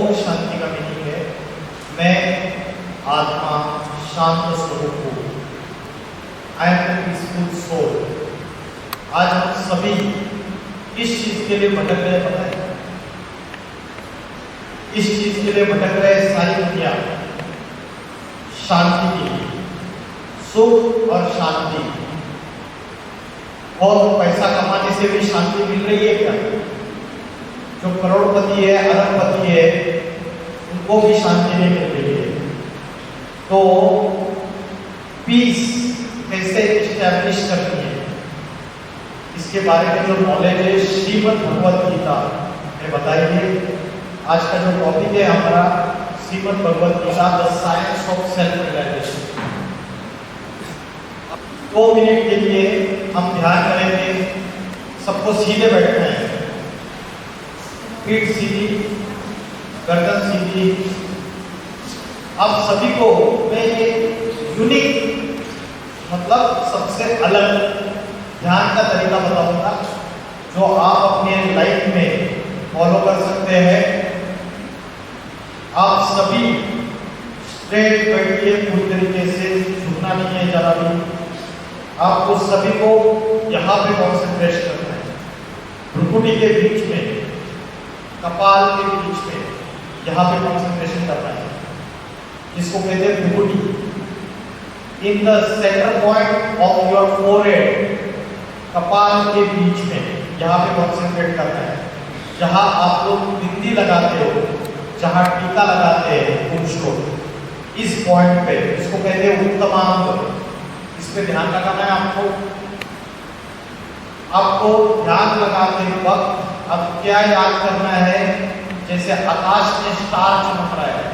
ओम शांति का मीनिंग है मैं आत्मा शांत स्वरूप हूँ। I am the peaceful soul. आज हम सभी किस चीज के लिए भटक रहे पता है? इस चीज के लिए भटक रहे सारी दुनिया शांति के लिए, सुख और शांति। और पैसा कमाने से भी शांति मिल रही है क्या? जो करोड़पति है, अरबपति है, उनको भी शांति नहीं मिल रही है। तो पीस कैसे इस्टेब्लिश करनी है, इसके बारे में जो नॉलेज है श्रीमद् भगवद गीता में बताइए। आज का जो टॉपिक है हमारा Shrimad Bhagavad Gita, the science of self realization. 2 minute के लिए हम ध्यान करेंगे। सबको सीधे बैठना है, पीठ सीधी, गर्दन सीधी। आप सभी को मैं ये यूनिक मतलब सबसे अलग ध्यान का तरीका बताऊंगा जो आप अपने लाइफ में फॉलो कर सकते हैं। आप सभी स्ट्रेट बैठिए, पूरी तरीके से झुकना नहीं है जरा भी। आपको सभी को यहाँ पे कॉन्सेंट्रेट करना है, भ्रुकुटी के बीच में, कपाल के बीच में, यहाँ पे कॉन्सेंट्रेशन करना है, जिसको कहते हैं भ्रुकुटी। In the centre point of your forehead, कपाल के बीच में यहाँ पे कॉन्सेंट्रेट करना है। जहाँ आप लोग बिंदी लगाते हो, जहाँ टीका लगाते हैं पुरुष लोग, इस पॉइंट पे, इसको कहते हैं उत्तमांग। इस पे ध्यान लगाना है आपको। आपको ध्यान लगाते वक्त अब क्या याद करना है? जैसे आकाश में स्टार चमक रहा है,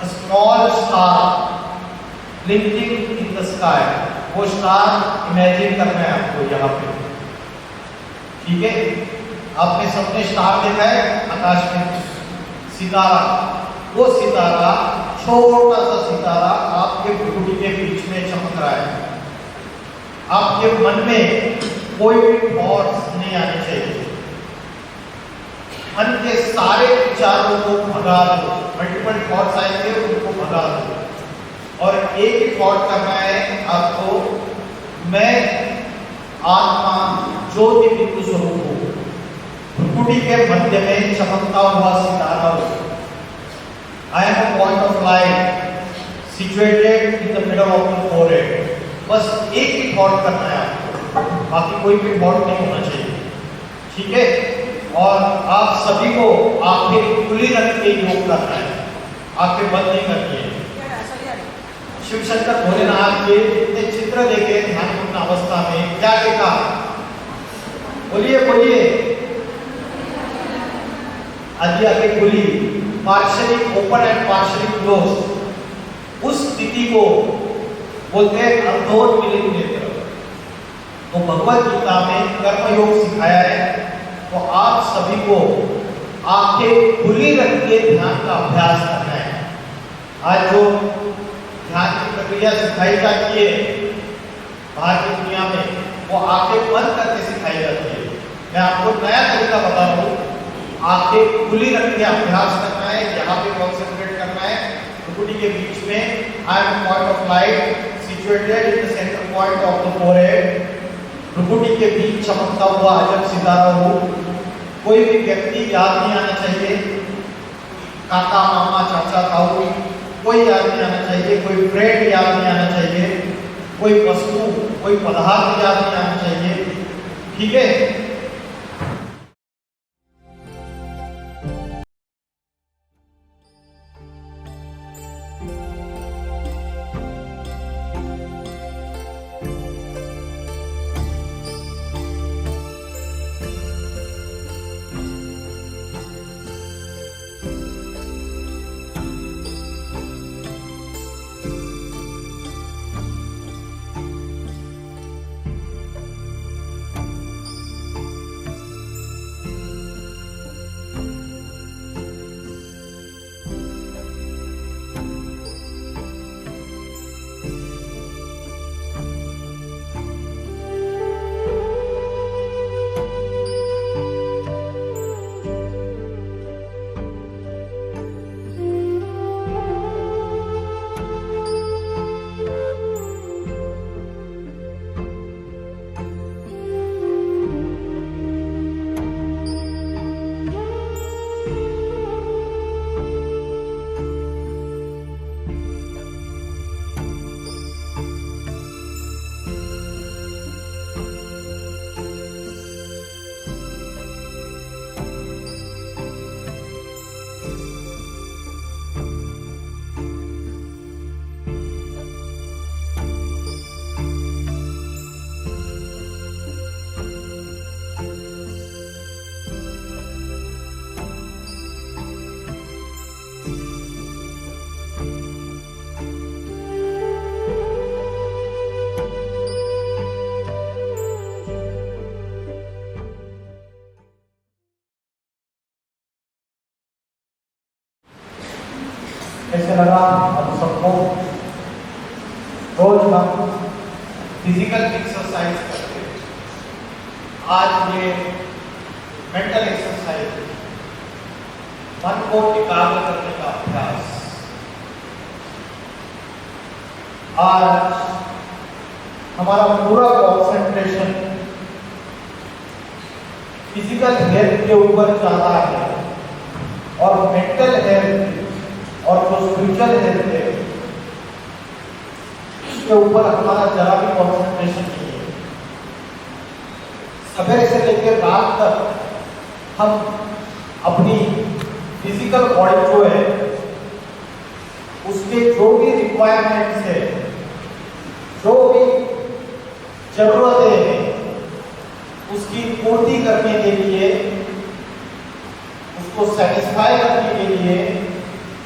a small star blinking in the sky, वो स्टार इमेजिन करना है आपको यहाँ पे। ठीक है, आपने सबने स्टार देखा है आकाश में, सितारा। वो सितारा, छोटा सा सितारा आपके भ्रुकुटी के बीच में चमक रहा है। आपके मन में कोई भी थॉट्स नहीं आने चाहिए। मन के सारे विचारों को भगा दो। मल्टीपल थॉट्स आएंगे, उनको भगा दो और एक ही थॉट करना है आपको, मैं आत्मा ज्योति बिंदु स्वरूप हूँ, भ्रुकुटी के मध्य में चमकता हुआ सितारा हूँ। I am a point of light situated in the middle of the forehead। बस एक ही थॉट करना है आपको, बाकी कोई भी थॉट नहीं होना चाहिए। ठीक है, और आप सभी को आंखें खुली रख के योग करना है, आंखें बंद नहीं करनी है। शिव शंकर भोलेनाथ के इतने चित्र देखे ध्यानपूर्ण अवस्था में, क्या देखा? बोलिए बोलिए। आदि आगे खुली, partially open and partially close, उस स्थिति को बोलते हैं अर्धोन्मीलित नेत्र। तो भगवद गीता में कर्म योग सिखाया है। तो आप सभी को आंखें खुली रख के ध्यान का अभ्यास करना है। आज जो ध्यान की प्रक्रिया सिखाई जाती है बाहर की दुनिया में, वो आंखें बंद करके सिखाई जाती है। मैं आपको नया तरीका बता रहा हूँ, आंखें खुली रख के अभ्यास करना है, यहाँ पे कॉन्सेंट्रेट करना है, भ्रुकुटी के बीच में। I am point of light situated in the centre point of the forehead, भ्रुकुटी के बीच चमकता हुआ अजब सितारा हूँ। कोई भी व्यक्ति याद नहीं आना चाहिए, काका मामा चाचा ताऊ कोई याद नहीं आना चाहिए, कोई फ्रेंड याद नहीं आना चाहिए, कोई वस्तु कोई पदार्थ याद नहीं आना चाहिए। ठीक है, कैसे लगा आप सबको? रोज हम फिजिकल एक्सरसाइज करते हैं, आज ये मेंटल एक्सरसाइज, मन को एकाग्र करने का अभ्यास। आज हमारा पूरा कंसंट्रेशन फिजिकल हेल्थ के ऊपर ज्यादा है और मेंटल हेल्थ और जो स्पिरिचुअल हेल्थ है उसके ऊपर हमारा जरा भी कंसंट्रेशन नहीं है। सवेरे से लेकर रात तक हम अपनी फिजिकल बॉडी जो है उसके जो भी रिक्वायरमेंट्स है, जो भी जरूरतें हैं, उसकी पूर्ति करने के लिए, उसको सेटिस्फाई करने के लिए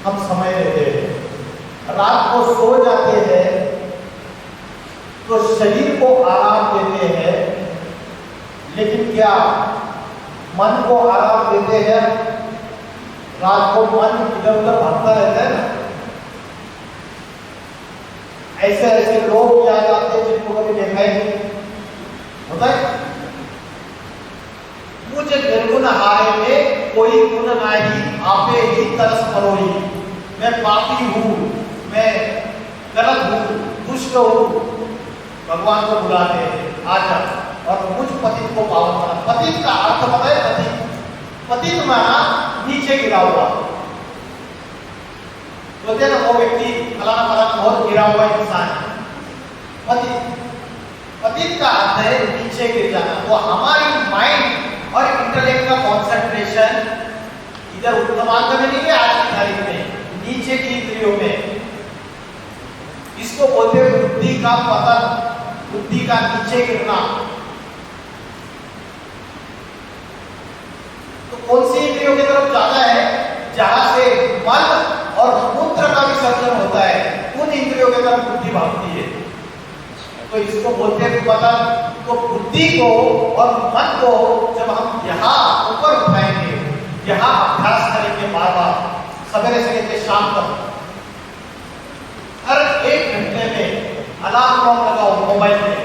हम समय देते हैं। रात को सो जाते हैं तो शरीर को आराम देते हैं, लेकिन क्या मन को आराम देते हैं? रात को मन इधर उधर भागता रहता है ना। ऐसे ऐसे लोग याद आते हैं जिनको कभी देखा ही नहीं होता है। मुझे निर्गुण हारे में कोई गुण नाही, आपे ही तरस परोई। मैं पापी हूँ, मैं गलत हूँ, दुष्ट हूँ, भगवान को बुलाते हैं आजा और मुझ पतित को पावन बना। पतित का अर्थ पता है? पतित, पतित माना नीचे गिरा हुआ। बोलते ना वो व्यक्ति फलाना फलाना बहुत गिरा हुआ इंसान है, पतित। पतित का अर्थ है नीचे गिर जाना। वो हमारी माइंड और इंटेलेक्ट का कंसंट्रेशन इधर उत्तम मार्ग में नहीं है, आज की तारीख में नीचे की इंद्रियों में। इसको बोलते हैं बुद्धि का पतन, बुद्धि का नीचे गिरना। तो कौन सी इंद्रियों की तरफ ज्यादा है? जहां से मन और मूत्र का विसर्जन होता है, उन इंद्रियों की तरफ बुद्धि भागती है। तो इसको बोलते हैं पतन। तो बुद्धि को और मन को जब हम यहाँ ऊपर उठाएंगे, यहाँ अभ्यास करेंगे बार बार, सवेरे से लेकर शाम तक, हर 1 घंटे में अलार्म क्लॉक लगाओ मोबाइल में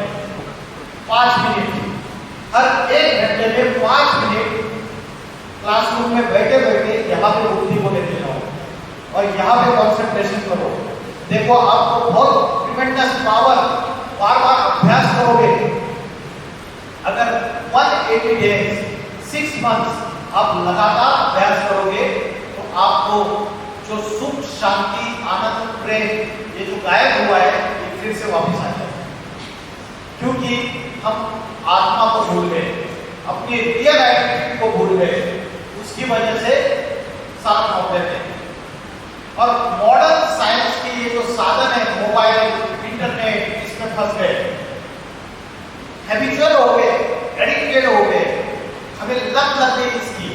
5 मिनट, हर 1 घंटे में 5 मिनट क्लासरूम में बैठे बैठे यहाँ पे बुद्धि को लेते जाओ और यहाँ पे कंसंट्रेशन करो। देखो आपको बहुत ट्रिमेंडस पावर, बार बार अभ्यास करोगे। अगर 180 डेज 6 मंथ्स आप लगातार अभ्यास करोगे तो आपको जो सुख, शांति, आनंद, प्रेम ये जो गायब हुआ है ये फिर से वापस आ जाए। क्योंकि हम आत्मा को भूल गए, अपनी रियल आइडेंटिटी को भूल गए, उसकी वजह से सारा प्रॉब्लम है। और मॉडर्न साइंस के ये जो साधन है, मोबाइल, इंटरनेट, इसमें फंस गए, हैबिचुअल हो गए, एडिक्टेड हो गए, हमें लत लग गई इसकी।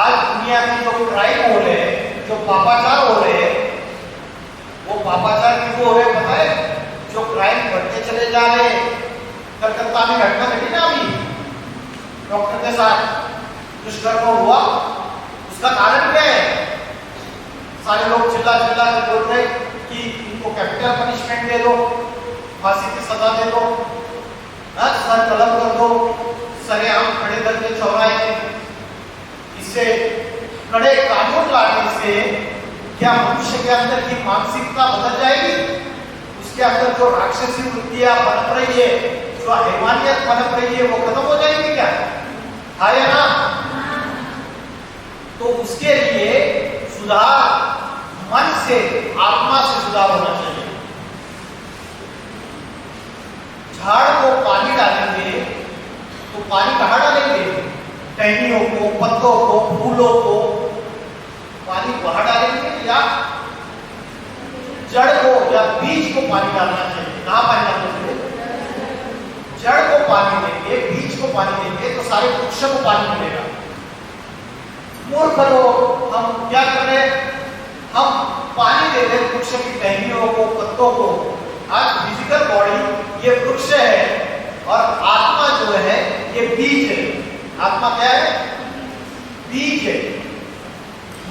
आज दुनिया में जो क्राइम हो रहे हैं, जो पापाचार हो रहे हैं, वो पापाचार क्यों हो रहे हैं पता है? जो क्राइम बढ़ते चले जा रहे हैं। कलकत्ता में घटना घटी ना अभी, डॉक्टर के साथ दुष्कर्म हुआ, उसका कारण क्या है? सारे लोग चिल्ला चिल्ला के बोल रहे कि इनको कैपिटल पनिशमेंट दे दो, फांसी की सजा दे दो, सर कलम कर दो, सरेआम खड़े करके चौराहे में। इससे कड़े कानून लाने से क्या मनुष्य के अंदर की मानसिकता बदल जाएगी? उसके अंदर जो राक्षसी वृत्तियां पनप रही है, जो हैवानियत पनप रही है, वो खत्म हो जाएगी क्या? हाँ या ना? तो उसके लिए सुधार मन से, आत्मा से सुधार होना चाहिए। झाड़ को पानी डालेंगे तो पानी कहाँ डालेंगे? टहनियों को, पत्तों को, फूलों को पानी वहां डालेंगे या जड़ को या बीज को पानी डालना चाहिए? कहाँ पानी डालना चाहिए? जड़ को पानी देंगे, बीज को पानी देंगे तो सारे वृक्ष को पानी मिलेगा। मूर्ख लोग हम क्या कर रहे हैं? हम पानी दे रहे वृक्ष की टहनियों को, पत्तों को। आज फिजिकल बॉडी ये वृक्ष है और आत्मा जो है ये बीज है। आत्मा क्या है? बीज है।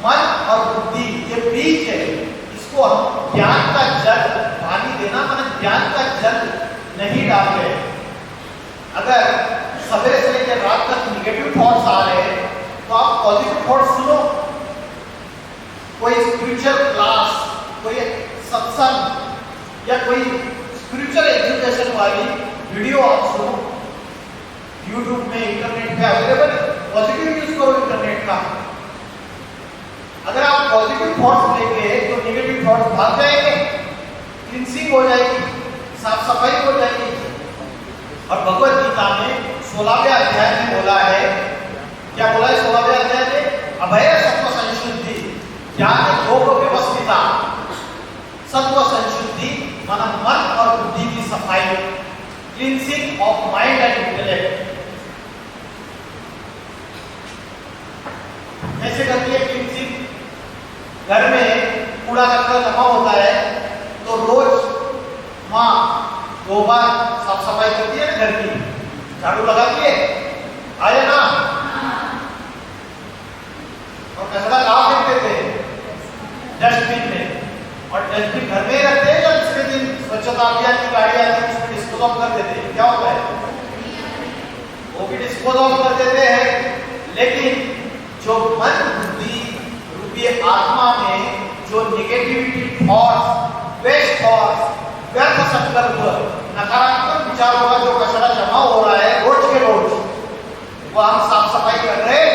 मन और बुद्धि ये उसको हम ज्ञान का जल पानी देना, मतलब ज्ञान का जल नहीं डाल रहे। अगर सवेरे से लेकर रात तक निगेटिव थॉट्स आ रहे हैं तो आप पॉजिटिव थॉट्स सुनो, कोई स्पिरिचुअल क्लास, कोई सत्संग या कोई स्पिरिचुअल एजुकेशन वाली वीडियो आप सुनो। यूट्यूब में, इंटरनेट पे अवेलेबल है, पॉजिटिव यूज करो इंटरनेट का। अगर आप पॉजिटिव थॉट्स लेंगे तो नेगेटिव थॉट्स भाग जाएंगे, क्लींसिंग हो जाएगी, साफ सफाई हो जाएगी। और भगवत गीता में 16वें अध्याय में बोला है, क्या बोला है 16वें अध्याय में? अभय सत्व संशुद्धि ज्ञान योग व्यवस्थिता। सत्व संशुद्धि माना मन और बुद्धि की सफाई, cleansing of mind and intellect. कैसे करती है क्लींसिंग? घर में कूड़ा कचरा जमा होता है तो रोज माँ 2 बार साफ सफाई करती है ना घर की, झाड़ू लगाती है, आया ना? और कचरा कहाँ फेंकते थे? डस्टबिन में। और डस्टबिन घर में ही रखते हैं या दूसरे दिन स्वच्छता अभियान की गाड़ी आती है उसमें डिस्पोज ऑफ कर देते हैं? क्या होता है? वो भी डिस्पोज ऑफ कर देते हैं। लेकिन जो मन बुद्धि रूपी आत्मा में जो निगेटिविटी थॉट्स, वेस्ट थॉट्स, व्यर्थ संकल्प, नकारात्मक विचारों का जो कचरा जमा हो रहा है रोज के रोज, वो हम साफ सफाई कर रहे हैं?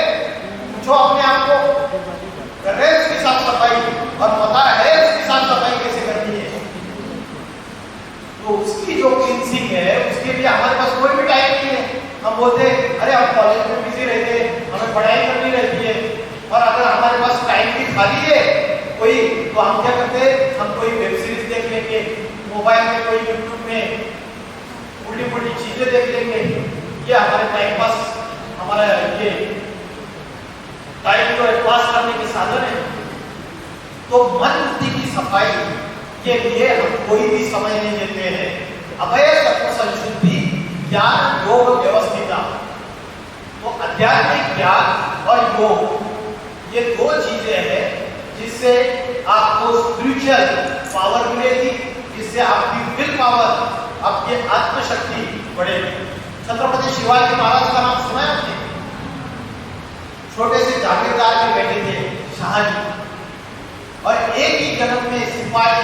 जो अपने आप को कर रहे हैं उसकी साफ सफाई, और पता है उसकी साफ सफाई कैसे करनी है, तो उसकी जो क्लींसिंग है उसके लिए हमारे पास कोई भी टाइम नहीं है। हम बोलते हैं अरे हम कॉलेज में बिजी रहते हैं, हमें पढ़ाई करनी रहती है, और अगर हमारे पास टाइम भी खाली है कोई, तो हम क्या करते हैं? हम कोई वेब सीरीज देख लेंगे, मोबाइल में कोई यूट्यूब में उल्टी पुल्टी चीजें देख लेंगे। ये हमारे टाइम पास, हमारा ये टाइम को पास करने के साधन है। तो मन बुद्धि की सफाई के लिए हम कोई भी समय नहीं देते हैं। अभय सत्व संशुद्धि ज्ञान योग व्यवस्थिता। तो आध्यात्मिक ज्ञान और योग ये 2 चीजें हैं जिससे आपको स्पिरिचुअल पावर मिलेगी, जिससे आपकी विल पावर, आपकी आत्मशक्ति बढ़ेगी। छत्रपति शिवाजी महाराज का नाम सुना है आपने? छोटे से जागीरदार के बेटे थे शाहजी, और एक ही जन्म में सिपाही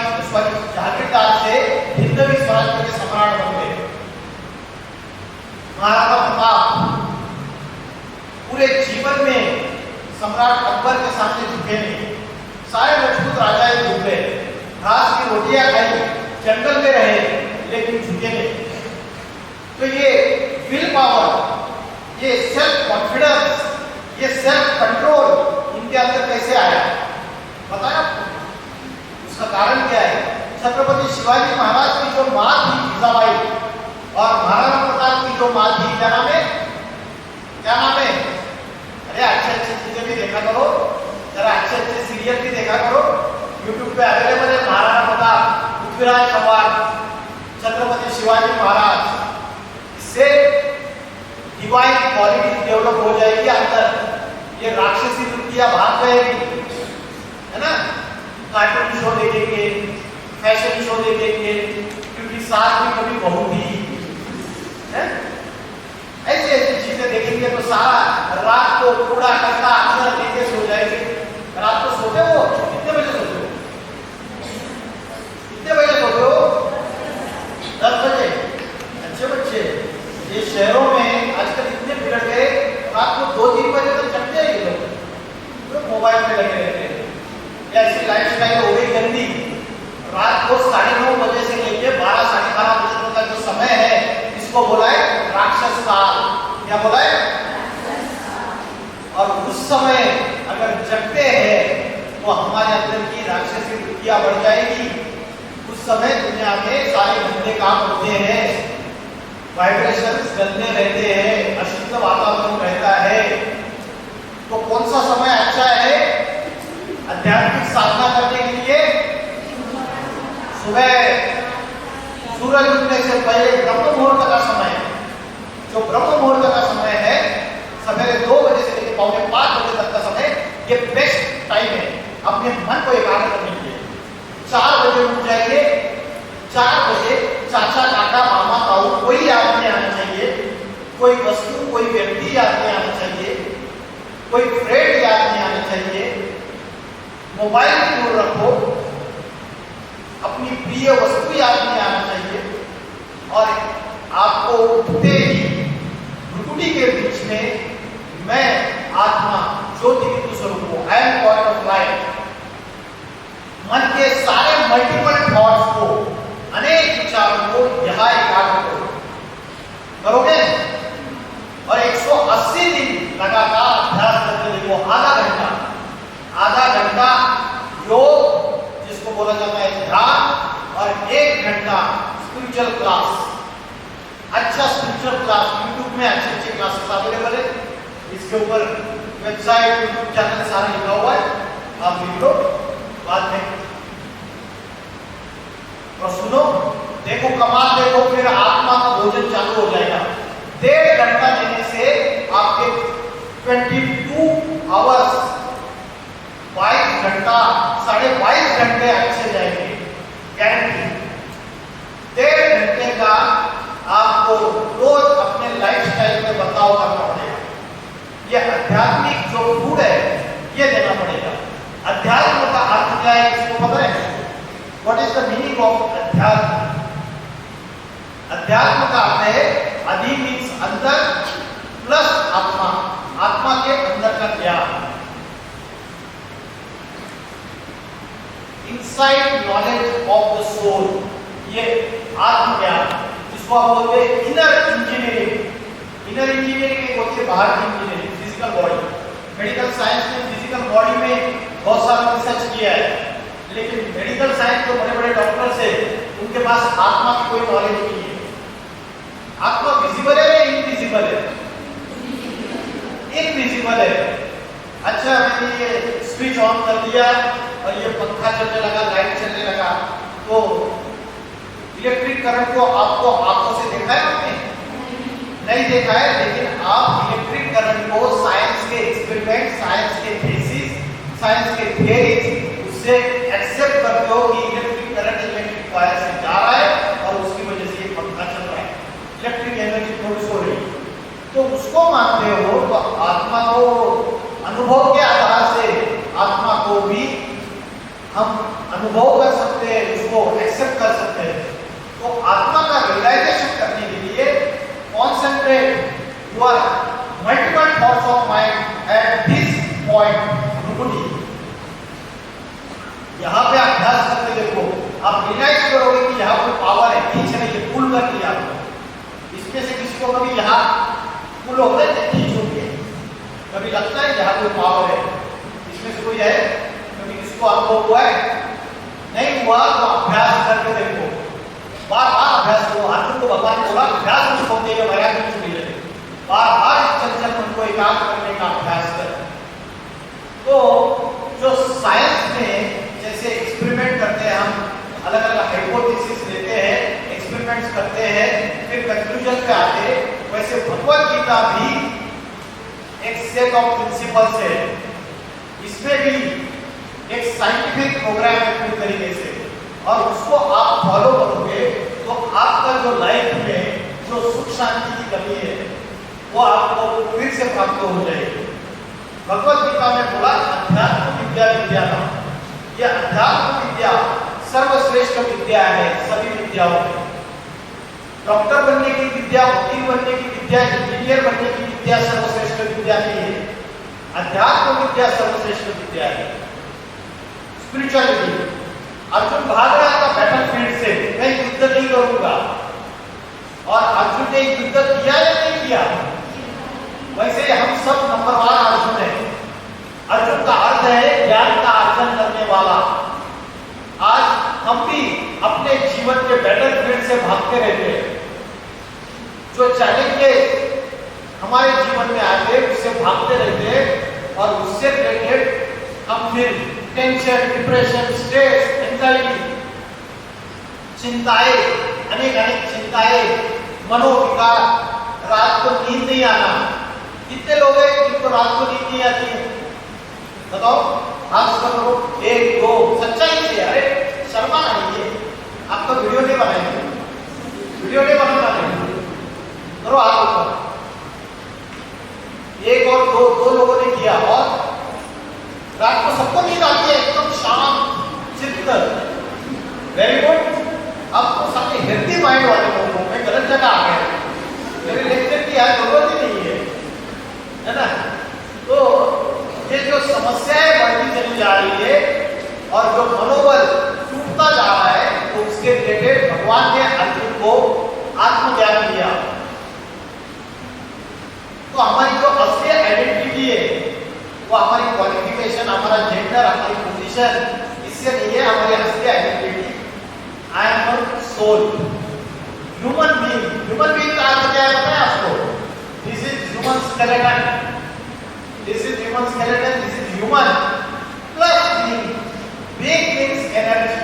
जागीरदार से हिंदवी स्वराज्य के सम्राट बन गए। महाराणा प्रताप पूरे जीवन में सम्राट अकबर के सामने झुके नहीं, सारे राजपूत राजाएं झुक गए, घास की रोटियां खाई, जंगल में रहे, लेकिन झुके नहीं। तो ये विल पावर, ये सेल्फ कॉन्फिडेंस, ये सेल्फ कंट्रोल इनके अंदर कैसे आया बताया आपको? उसका कारण क्या है? छत्रपति शिवाजी महाराज की जो मां थी जीजाबाई, और महाराणा प्रताप की जो मां थी, क्या नाम है? क्या नाम है? अरे अच्छे अच्छे चीजें भी देखा करो, जरा अच्छे अच्छे सीरियल भी देखा करो, यूट्यूब पे अवेलेबल है। महाराणा प्रताप, पृथ्वीराज चौहान, छत्रपति शिवाजी महाराज, इससे डिवाइन क्वालिटी डेवलप हो जाएगी अंदर, ये राक्षसी वृत्तियां भाग जाएगी, है ना? कार्टून शो देखेंगे, फैशन शो देखेंगे, क्योंकि साथ में कभी बहू थी, है? ऐसी ऐसी चीजें देखेंगे तो सारा रात को कूड़ा करता अंदर लेके सो जाएंगे। रात को सोते हो कितने बजे सोते हो? कितने बजे सोते हो? 10 बजे। अच्छे बच्चे, ये शहरों में आजकल इतने बिगड़ गए, रात को 2-3 बजे तक जगते हैं ये लोग, तो मोबाइल में लगे रहते हैं। ऐसी लाइफस्टाइल हो गई गंदी। रात को 9:30 बजे से लेके 12-12:30 बजे तक जो समय है, इसको बोला है राक्षस काल। क्या बोला है? और उस समय अगर जगते हैं तो हमारे अंदर की राक्षसी वृत्तियां बढ़ जाएगी। उस समय दुनिया में सारे गंदे काम होते हैं, वाइब्रेशंस गंदे रहते हैं, अशुद्ध वातावरण रहता है। तो कौन सा समय अच्छा है आध्यात्मिक साधना करने के लिए? सुबह सूरज उगने से पहले ब्रह्म मुहूर्त का समय, जो ब्रह्म मुहूर्त का समय है, सवेरे 2 बजे से लेकर 4:45 बजे तक का समय, ये बेस्ट टाइम है अपने मन को एकाग्र करने के लिए। 4 बजे उठ जाइए। 4 बजे चाचा काका मामा ताऊ कोई याद नहीं आना चाहिए, कोई वस्तु कोई व्यक्ति याद नहीं आना चाहिए, कोई फ्रेंड याद नहीं आना चाहिए। मोबाइल दूर रखो, अपनी प्रिय वस्तु याद नहीं आना चाहिए। और आपको उठते ही भ्रुकुटी के बीच में मैं आत्मा ज्योति बिंदु स्वरूप हूं, आई एम पॉइंट ऑफ लाइट, मन के सारे मल्टीपल थॉट्स को, अनेक विचारों को यहां एकाग्र करो, करोगे। और 180 दिन लगातार अभ्यास करते देखो, आधा घंटा योग जिसको बोला जाता है ध्यान, और 1 घंटा स्पिरिचुअल क्लास। अच्छा स्पिरिचुअल क्लास यूट्यूब में अच्छे क्लासेस अवेलेबल है, इसके ऊपर वेबसाइट यूट्यूब चैनल सारा लिखा हुआ है, आप लिख लो बाद में। और सुनो, देखो कमाल देखो, फिर आत्मा का भोजन चालू हो जाएगा। 1.5 घंटा देने से आपके 22 आवर्स 22 घंटा 22.5 घंटे अच्छे जाएंगे, गारंटी। 1.5 घंटे का आपको रोज अपने लाइफस्टाइल में बदलाव करना पड़ेगा। ये आध्यात्मिक जो फूड है ये देना पड़ेगा। अध्यात्म का अर्थ क्या है, इसको पता है? What is the meaning of अध्यात्म? अध्यात्म का अर्थ है अधि मीन्स अंदर प्लस आत्मा, आत्मा के अंदर का ज्ञान, inside knowledge of the soul, ये आत्मज्ञान जिसको आप बोलते हैं इनर इंजीनियरिंग। इनर इंजीनियरिंग एक होती है बाहर की engineering, physical body. Medical science ने फिजिकल बॉडी में बहुत सारा रिसर्च किया है, लेकिन मेडिकल साइंस जो बड़े बड़े डॉक्टर्स हैं उनके पास आत्मा की कोई नॉलेज नहीं है। आत्मा विजिबल है या इनविजिबल है? इनविजिबल है। अच्छा, मैंने ये स्विच ऑन कर दिया और ये पंखा चलने लगा, लाइट चलने लगा, तो इलेक्ट्रिक करंट को आपको आंखों से देखा है आपने? नहीं देखा है, लेकिन आप इलेक्ट्रिक करंट को साइंस के एक्सपेरिमेंट, साइंस के थीसिस, साइंस के थ्योरीज उससे एक्सेप्ट करते हो कि इलेक्ट्रिक करंट इलेक्ट्रिक वायर से जा रहा है और उसकी वजह से ये पंखा चल रहा है, इलेक्ट्रिक एनर्जी प्रोड्यूस हो रही है, तो उसको मानते हो। तो आत्मा को अनुभव के आधार से आत्मा को भी हम अनुभव कर सकते हैं, उसको एक्सेप्ट कर सकते हैं। तो आत्मा का रियलाइजेशन करने के लिए concentrate your multiple thoughts of mind at this point bhrukuti. यहाँ पे अभ्यास करके देखो, आप रियलाइज करोगे कि यहाँ कोई पावर है, खींच रही है, पुल कर लिया आपको। इसमें से किसी को कभी यहाँ पुल होता है, खींच होती है, कभी लगता है यहाँ कोई पावर है, इसमें से कोई है? कभी किसी को अनुभव हुआ है? नहीं हुआ तो अभ्यास करके देखो, बार बार अभ्यास करो। अर्जुन को भगवान ने बोला अभ्यास नहीं होते हैं, वैराग्य नहीं छुड़ी रहे, बार बार चंचल मन को एकाग्र करने का अभ्यास कर। तो जो साइंस में जैसे एक्सपेरिमेंट करते हैं, हम अलग अलग हाइपोथेसिस लेते हैं, एक्सपेरिमेंट्स करते हैं, फिर कंक्लूजन पे आते हैं, वैसे भगवत गीता भी एक सेट ऑफ प्रिंसिपल्स है। इसमें भी एक साइंटिफिक प्रोग्राम है पूरी तरीके से, और उसको आप फॉलो करोगे तो आपका जो लाइफ में जो सुख शांति की कमी है वो आपको फिर से प्राप्त हो जाएगी। भगवत गीता में बोला अध्यात्म विद्या विद्या का, यह अध्यात्म विद्या सर्वश्रेष्ठ विद्या है सभी विद्याओं में। डॉक्टर बनने की विद्या, वकील बनने की विद्या, इंजीनियर बनने की विद्या सर्वश्रेष्ठ विद्या नहीं है, अध्यात्म विद्या सर्वश्रेष्ठ विद्या है। स्पिरिचुअलिटी, अर्जुन भाग रहा था बैटलफील्ड से, मैं युद्ध नहीं करूंगा, और अर्जुन ने युद्ध किया या नहीं किया? वैसे हम सब नंबर 1 अर्जुन है। अर्जुन का अर्थ है ज्ञान का अर्जन करने वाला। आज हम भी अपने जीवन के बैटलफील्ड से भागते रहते हैं, जो चैलेंजेस हमारे जीवन में आते हैं उससे भागते रहते हैं, और उससे रिलेटेड हम फिर टेंशन, डिप्रेशन, स्ट्रेस, एंजाइटी, चिंताएं, अनेक चिंताएं, मनोविकार, रात को नींद नहीं आना। कितने लोग हैं जिनको रात को नींद नहीं आती है? बताओ, हाथ करो, 1 2, सच्चाई से। अरे शर्मा नहीं है, आपका वीडियो नहीं बनाएंगे, वीडियो नहीं बनाना नहीं, करो हाथ ऊपर। एक और दो लोगों ने किया, और रात को सबको नींद आती है, एकदम शांत चित्त, वेरी गुड। अब तो सबके हेल्थी माइंड वाले लोगों में गलत जगह आ गए, मेरे लेक्चर की यार जरूरत ही नहीं है ना। तो ये जो समस्याएं बढ़ती चली जा रही है और जो मनोबल टूटता जा रहा है, तो उसके रिलेटेड भगवान ने अर्जुन को आत्मज्ञान दिया। तो हमारी जो असली आइडेंटिटी है वो हमारी क्वालिफिकेशन, हमारा जेंडर, हमारी पोजीशन, इससे नहीं है। हमारी असली identity I am a soul, human being. Human being का अर्थ क्या है पता है आपको? This is human skeleton, this is human skeleton, this is human plus being. Being means energy,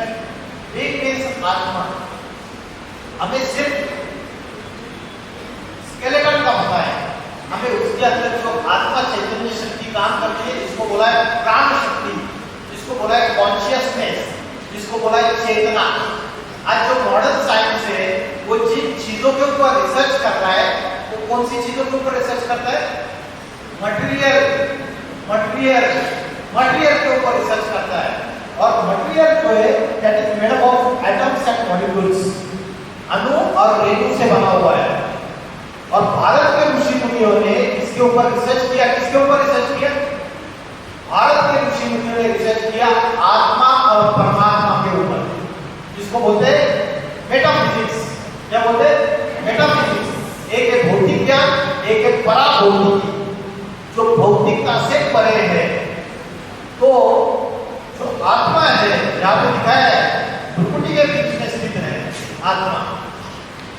being means आत्मा। हमें सिर्फ स्केलेटन का पता है, हमें उसके अंदर जो आत्मा चैतन्य शक्ति काम करती है, जिसको बोला है प्राण शक्ति, जिसको बोला है कॉन्शियसनेस, जिसको बोला है चेतना। आज जो मॉडर्न साइंस है वो जिन चीजों के ऊपर रिसर्च कर रहा है, वो कौन सी चीजों के ऊपर रिसर्च करता है? मटेरियल, मटेरियल, मटेरियल के ऊपर रिसर्च करता है। और मटेरियल जो है that is made up of atoms and molecules, अणु और रेणु से बना हुआ है। और भारत के ऋषि मुनियों ने इसके ऊपर रिसर्च किया। किसके ऊपर रिसर्च किया? भारत के ऋषि मुनियों ने रिसर्च किया आत्मा और परमात्मा के ऊपर, जिसको बोलते हैं मेटाफिजिक्स। क्या बोलते हैं? मेटाफिजिक्स। एक है भौतिक ज्ञान, एक है पराभौतिक, जो भौतिकता से परे है। तो जो आत्मा है, यहाँ पे लिखा है भ्रुकुटी के बीच में स्थित है आत्मा।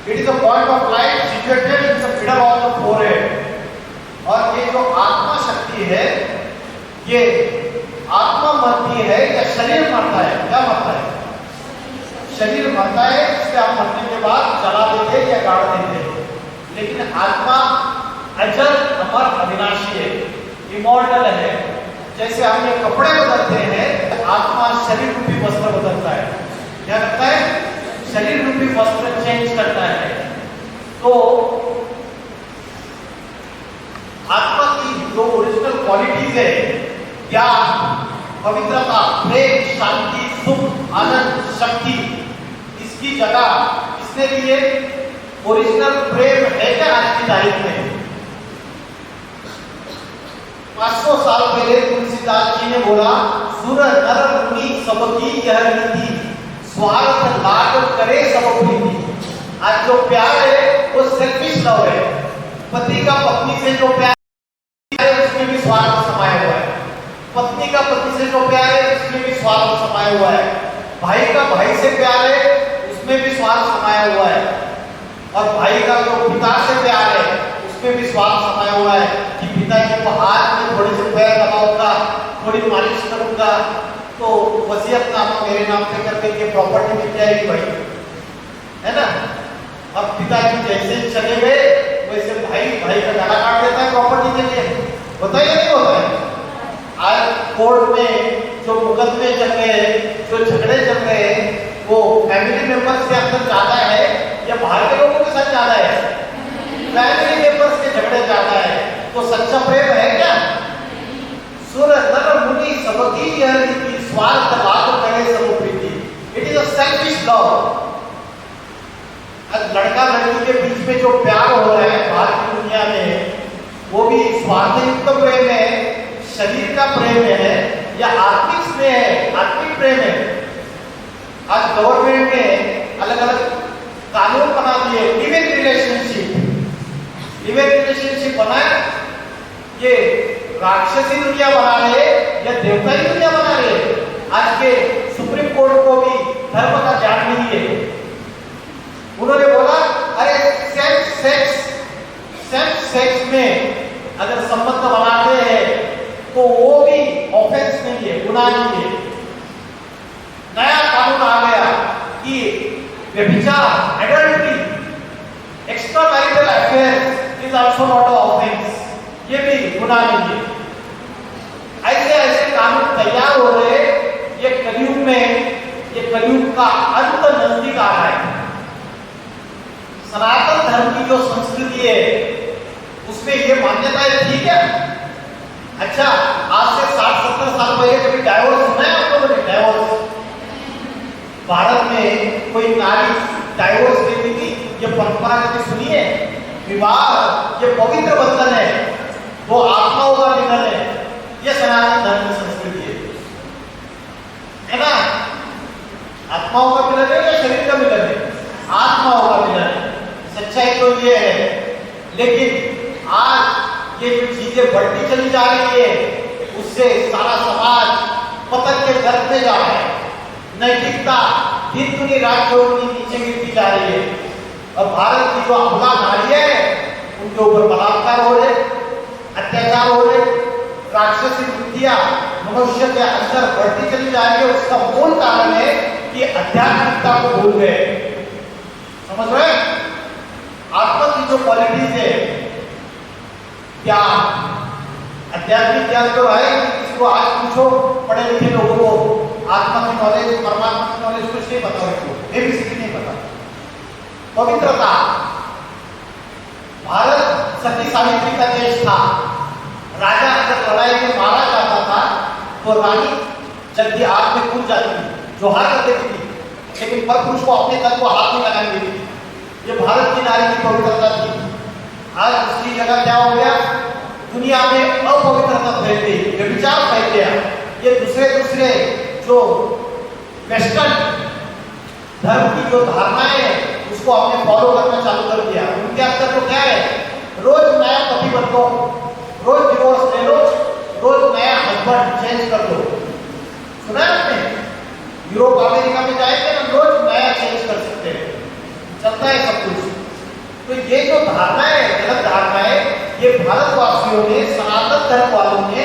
It is a point of light situated in the middle of the forehead. और ये जो आत्मा शक्ति है, ये आत्मा मरती है या शरीर मरता है? क्या मरता है? शरीर मरता है, इससे हम मरने के बाद जला देते या गाड़ देते। लेकिन आत्मा अजर, अमर, अविनाशी है, इमॉर्टल है। जैसे हम ये कपड़े बदलते हैं, आत्मा शरीर रूपी वस्त्र बदलता है। क्या करता है? शरीर रूपी वस्त्र चेंज करता है। तो आत्मा की जो ओरिजिनल क्वालिटीज है, ज्ञान, पवित्रता, प्रेम, शांति, सुख, आनंद, शक्ति, इसकी जगह इसने लिए ओरिजिनल प्रेम है क्या आज की तारीख में? 500 साल पहले तुलसीदास जी ने बोला, सुर नर मुनि सबकी यह रीति, स्वार्थ लाग करे सब प्रीति। आज जो प्यार है वो सेल्फिश लव है। पति का पत्नी से जो प्यार है उसमें भी स्वार्थ समाया हुआ है। पत्नी का पति से जो प्यार है उसमें भी स्वार्थ समाया हुआ है। भाई का भाई से प्यार है उसमें भी स्वार्थ समाया हुआ है। और भाई का जो पिता से प्यार है उसमें भी स्वार्थ समाया हुआ है कि पिताजी को हाथ में थोड़े से पैर दबाऊंगा, थोड़ी मालिश करूंगा, तो वसीयतनामा मेरे नाम पे कर देंगे, प्रॉपर्टी मिल जाएगी भाई, है ना। और पिताजी जैसे चले गए वैसे भाई भाई का गला काट देता है प्रॉपर्टी के लिए। होता है या नहीं होता है? आज कोर्ट में जो मुकदमे चल रहे हैं, जो झगड़े चल रहे हैं, वो फैमिली मेंबर्स के अंदर ज्यादा है या बाहर के लोगों के साथ ज्यादा है? फैमिली मेंबर्स के झगड़े ज्यादा है। तो सच्चा प्रेम है क्या? सुर नर मुनि सबकी यह रीति, स्वार्थ लाग करे सब प्रीति। It is a selfish love. आज लड़का लड़की के बीच में जो प्यार हो रहा है बाहर की दुनिया में, वो भी स्वार्थयुक्त प्रेम है, शरीर का प्रेम है या आत्मिक स्नेह है, आत्मिक प्रेम है। आज गवर्नमेंट ने अलग अलग कानून बना दिए, लिविंग रिलेशनशिप, लिविंग रिलेशनशिप बनाए। ये राक्षसी दुनिया बना रहे या देवताई दुनिया बना रहे? आज के सुप्रीम कोर्ट को भी धर्म का ज्ञान नहीं है। उन्होंने बोला अरे सेक्स में अगर संबंध बनाते हैं तो वो भी ऑफेंस नहीं है, गुनाह नहीं है। नया कानून आ गया कि व्यभिचार, adultery, extra marital affairs is also not a offence, ये भी गुनाह नहीं है। ऐसे ऐसे कानून तैयार हो रहे, ये कलयुग में ये कलयुग का अंत नजदीक आ रहा है। सनातन धर्म की जो संस्कृति है उसमें ये मान्यताएं ठीक है। अच्छा, आज से 60-70 साल पहले कभी डाइवोर्स सुना है आप लोगों ने? डाइवोर्स भारत में कोई नारी डाइवोर्स देती थी, ये परंपरा कभी सुनी है? विवाह ये पवित्र बंधन है, वो आत्माओं का मिलन है, ये सनातन धर्म की संस्कृति है ना? आत्माओं का मिलन है या शरीर का मिलन है? आत्माओं का मिलन है। सच्चाई तो ये है, लेकिन आज ये जो चीजें बढ़ती चली जा रही है उससे सारा समाज पतन के दर पे जा रहा है। नैतिकता दिन दुनी रात की नीचे गिरती जा रही है और भारत की जो अबला नारियां है उनके ऊपर बलात्कार हो रहे, अत्याचार हो रहे, राक्षसी वृत्तियां मनुष्य के अंदर बढ़ती चली जा रही है। उसका मूल कारण है कि आध्यात्मिकता को भूल गए। समझ रहे? आत्मा की जो क्वालिटीज है, ज्ञान, आध्यात्मिक ज्ञान तो है, इसको आज पूछो पढ़े लिखे लोगों को आत्मा की नॉलेज, परमात्मा की नॉलेज कुछ नहीं पता, उनको एबीसीडी नहीं पता। पवित्रता, भारत सती सावित्री का देश था। राजा अगर लड़ाई में मारा जाता था तो रानी जल्दी आग में कूद जाती थी, जोहार कर देती थी, लेकिन पर पुरुष को अपने तन को हाथ में लगाने देती थी। ये भारत की नारी की पवित्रता थी। आज उसकी जगह क्या हो गया? दुनिया में अपवित्रता फैल गई, व्यभिचार फैल गया। ये दूसरे जो वेस्टर्न धर्म की जो धारणाएं हैं उसको आपने फॉलो करना चालू कर दिया। उनके अंदर तो क्या है? रोज नया पति बदलो, रोज डिवोर्स ले लो, रोज नया हस्बैंड चेंज कर लो। सुना है आपने? यूरोप अमेरिका में जाएंगे ना, रोज नया चेंज कर सकते हैं, चलता है सब कुछ। तो ये जो धारणा है, गलत धारणा है, ये भारतवासियों ने, सनातन धर्म वालों ने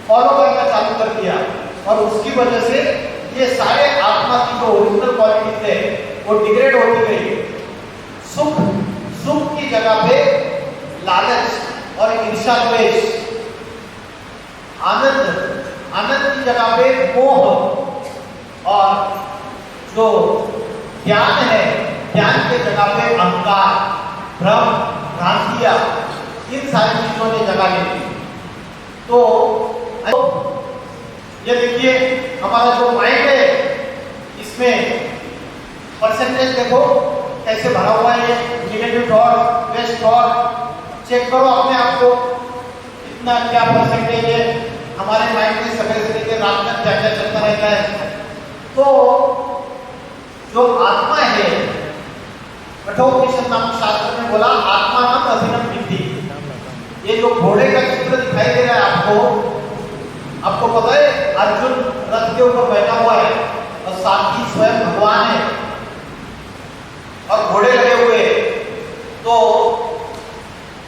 फॉलो करना चालू कर दिया और उसकी वजह से ये सारे आत्मा की जो ओरिजिनल क्वालिटीज है वो डिग्रेड होती गई। सुख की जगह पे लालच और ईर्ष्या द्वेष, आनंद की जगह पे मोह, और जो ज्ञान है, ज्ञान के जगह पे अहंकार, भ्रम, भ्रांतियां, इन सारी चीजों ने जगह ली। तो ये देखिए हमारा जो माइंड है इसमें परसेंटेज देखो कैसे भरा हुआ है। Negative thought, waste thought, check करो अपने आप को कितना क्या परसेंटेज है हमारे माइंड में। सवेरे से लेकर रात तक क्या क्या चलता रहता है। तो जो आत्मा है, कठोपनिषद नामक शास्त्र में बोला आत्मा नाम अधीनम विद्धि। ये जो घोड़े का चित्र दिखाई दे रहा है आपको पता है अर्जुन रथ के ऊपर बैठा हुआ है और साथी स्वयं भगवान है और घोड़े लगे हुए। तो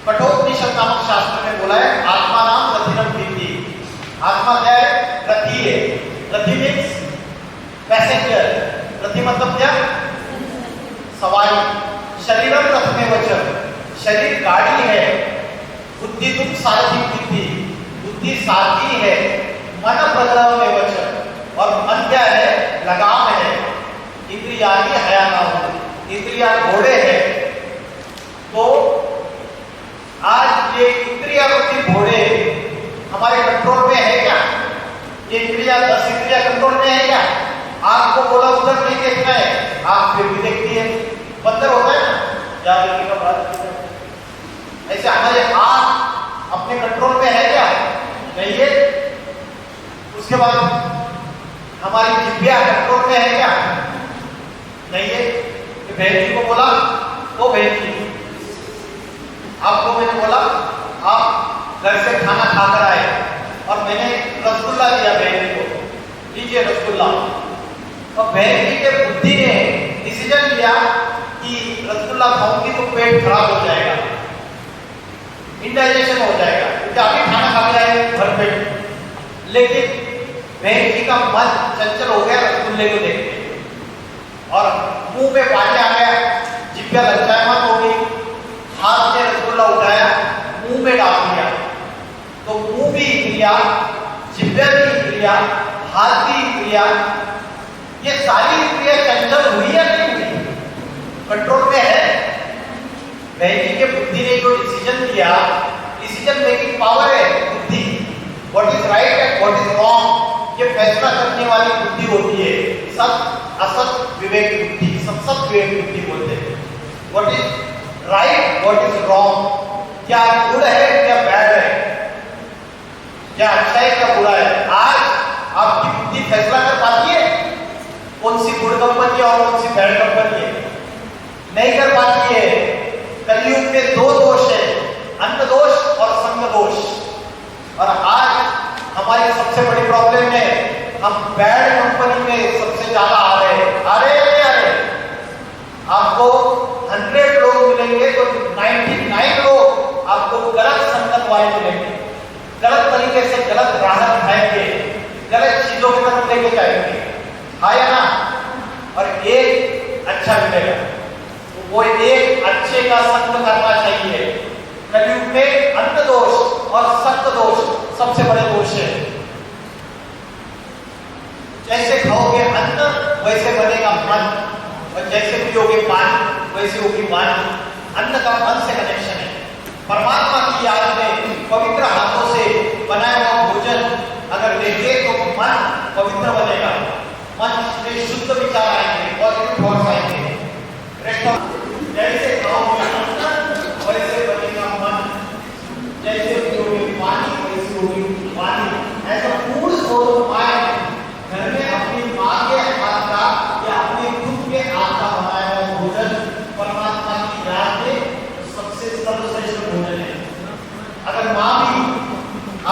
कठोपनिषद नामक शास्त्र में बोला है आत्मा नाम अधीनम विद्धि। आत्मा क्या है? रथी है। रथी मीन्स पैसेंजर। रथी मतलब क्या? सवारी। शरीरम रथ में वचन, शरीर गाड़ी है। बुद्धि तुम सारथी बुद्धि, बुद्धि सारथी है। मन प्रग्रह में वचन, और मन क्या है? लगाम है। इंद्रियाणि हयानाहु, इंद्रिया घोड़े है। तो आज ये इंद्रिया रूपी घोड़े हमारे कंट्रोल में है क्या? ये इंद्रिया 10 इंद्रिया कंट्रोल में है क्या? आँख को बोला उधर नहीं देखना है, आँख फिर भी देखती है। बंदर होता है ना, क्या देखने का बात। ऐसे हमारे आँख अपने कंट्रोल में है क्या? नहीं है। उसके बाद हमारी जिह्वा कंट्रोल में है क्या? नहीं है। तो बहन जी को बोला, ओ बहन जी आपको मैंने बोला आप घर से खाना खाकर आए और मैंने रसगुल्ला दिया बहन जी को, लीजिए रसगुल्ला। और बहन जी के बुद्धि ने डिसीजन लिया कि रसगुल्ला खाऊंगी तो पेट खराब हो जाएगा, इंडाइजेशन हो जाएगा, क्योंकि अभी खाना खा के आए भर पेट। लेकिन बहन जी का मन चंचल हो गया रसगुल्ले को देख के और मुंह में पानी आ गया, जिह्वा लज्जायमान हो गई। हाथ में रसगुल्ला उठाया, मुंह में डाल दिया। तो मुंह भी इंद्रिया, जिह्वा भी इंद्रिया, हाथ भी इंद्रिया, ये सारी इंद्रियां चंचल हुई या नहीं हुई? कंट्रोल में है? नहीं कि बुद्धि ने जो डिसीजन दिया, डिसीजन मेकिंग पावर है बुद्धि। What is right and what is wrong ये फैसला करने वाली बुद्धि होती है। सत असत विवेक बुद्धि, सत विवेक बुद्धि बोलते हैं। What is right what is wrong, क्या गुड है क्या बैड है, क्या अच्छा है क्या बुरा है। आज आपकी बुद्धि फैसला कर पाती है कौन सी गुड कंपनी है और कौन सी बैड कंपनी है? नहीं कर पाती है। कलयुग में दो दोष है, अंध दोष और संग दोष। और आज हमारी सबसे बड़ी प्रॉब्लम है हम बैड कंपनी में सबसे ज्यादा आ रहे हैं। आ रहे हैं नहीं आ रहे? आपको 100 लोग मिलेंगे तो 99 लोग आपको गलत संगत वाले मिलेंगे, गलत तरीके से गलत राह दिखाएंगे, गलत चीजों की तरफ लेके जाएंगे, हाँ या ना? और एक अच्छा मिलेगा, वो एक अच्छे का संग करना चाहिए। कलयुग में अंध दोष और सत्य दोष सबसे बड़े दोष है। जैसे खाओगे अन्न वैसे बनेगा मन, और जैसे पियोगे पानी वैसे होगी वाणी। अन्न का मन से कनेक्शन है। परमात्मा की याद में पवित्र हाथों से बनाया हुआ भोजन अगर लेंगे तो मन पवित्र बनेगा, मन में शुद्ध विचार आएंगे, पॉजिटिव थॉट्स आएंगे। जैसे खाओगे अन्न वैसे बनेगा मन, जैसे पियोगे पानी वैसे होगी वाणी। ऐसा फूड सोर्स माइंड घर में अपनी माँ के हाथ का या अपने खुद के हाथ का बनाया हुआ भोजन परमात्मा की याद में सबसे सर्वश्रेष्ठ भोजन है। अगर माँ भी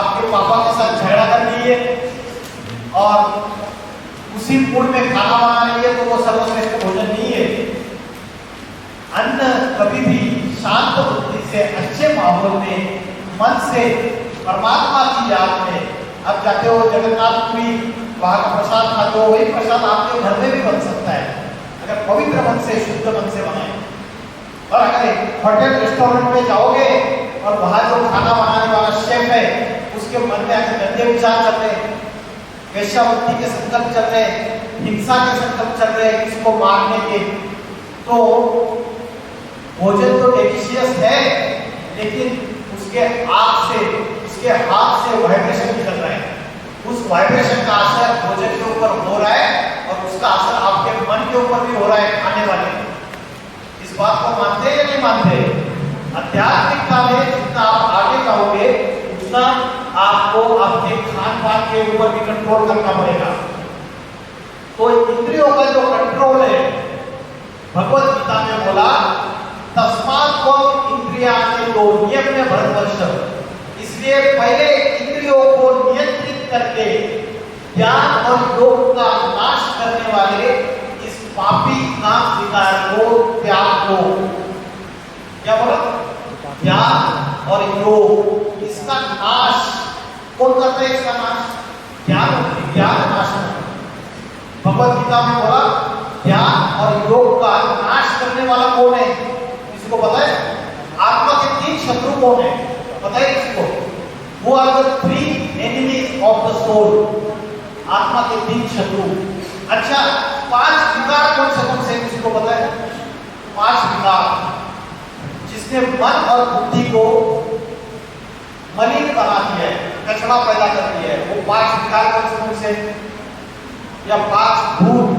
आपके पापा के साथ झगड़ा कर रही है और उसी मूड में खाना बना रही है तो वो सर्वश्रेष्ठ भोजन नहीं है। अन्न कभी भी शांत बुद्धि से अच्छे माहौल में मन से परमात्मा की याद में, अब जाते हो जगन्नाथपुरी वहां का प्रसाद खाते हो, वही प्रसाद आपके घर में भी बन सकता है अगर पवित्र मन से शुद्ध मन से बनाए। और अगर होटल रेस्टोरेंट में जाओगे और वहां जो खाना बनाने वाला शेफ है उसके मन में ऐसे गंदे विचार चल रहे हैं, वेश्यावृत्ति के संकल्प चल रहे हैं, हिंसा के संकल्प चल रहे हैं, किसको मारने के, तो भोजन तो डेलिशियस है लेकिन उसके आग से, उसके हाथ से वाइब्रेशन निकल रहा है। उस वाइब्रेशन का असर भोजन के ऊपर हो रहा है और उसका असर आपके मन के ऊपर भी हो रहा है खाने वाले। इस बात को मानते हैं या नहीं मानते? आध्यात्मिकता में जितना आप आगे जाओगे उतना आपको आपके खान पान के ऊपर भी कंट्रोल करना पड़ेगा। तो इंद्रियों का जो कंट्रोल है, भगवत गीता में बोला तस्मात् त्वम् इंद्रियाणि तो नियम्य भरतवर्ष। इसलिए पहले इंद्रियों को नियंत्रित करके ज्ञान और योग का नाश करने वाले इस पापी काम विकार को त्याग दो। क्या बोला? ज्ञान और योग, इसका नाश कौन करता है? इसका नाश ज्ञान और विज्ञान नाश। भगवत गीता में बोला ज्ञान और योग का नाश करने वाला कौन है? इसको पता है? आत्मा के 3 शत्रु कौन है? पता है इसको? वो are the 3 enemies of the soul. आत्मा के 3 शत्रु। अच्छा, 5 विकार कौन से किसको पता है? 5 विकार जिसने मन और बुद्धि को मलिन बना दिया है, कचरा पैदा कर दिया है, वो 5 विकार कौन से? या 5 भूत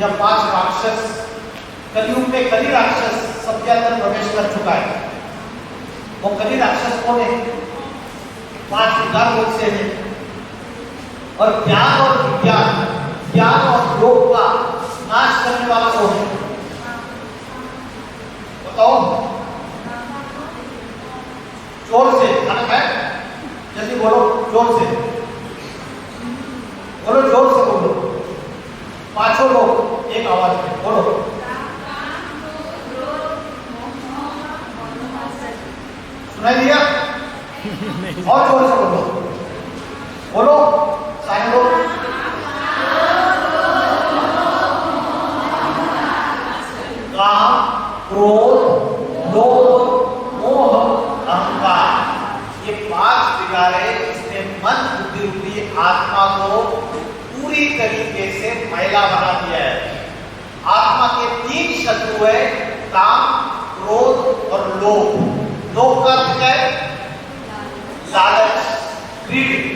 या 5 राक्षस। कलयुग में कली राक्षस सबके अंदर प्रवेश कर चुका है। वो कली राक्षस कौन है? 5 विकार कौन से हैं? और ज्ञान और विज्ञान, ज्ञान और योग का नाश करने वाला कौन है? बताओ जोर से, खाना खाए जल्दी बोलो, जोर से बोलो, जोर से बोलो, 5 लोग एक आवाज में बोलो। सुनाई दिया? और जोर से बोलो, बोलो सारे लोग। काम, क्रोध, लोभ, मोह, अहंकार, ये 5 विकार है। इसने मन बुद्धि रूपी आत्मा को पूरी तरीके से मैला बना दिया है। आत्मा के 3 शत्रु है, काम, क्रोध और लोभ। लोभ का अर्थ क्या है? लालच, ग्रीड।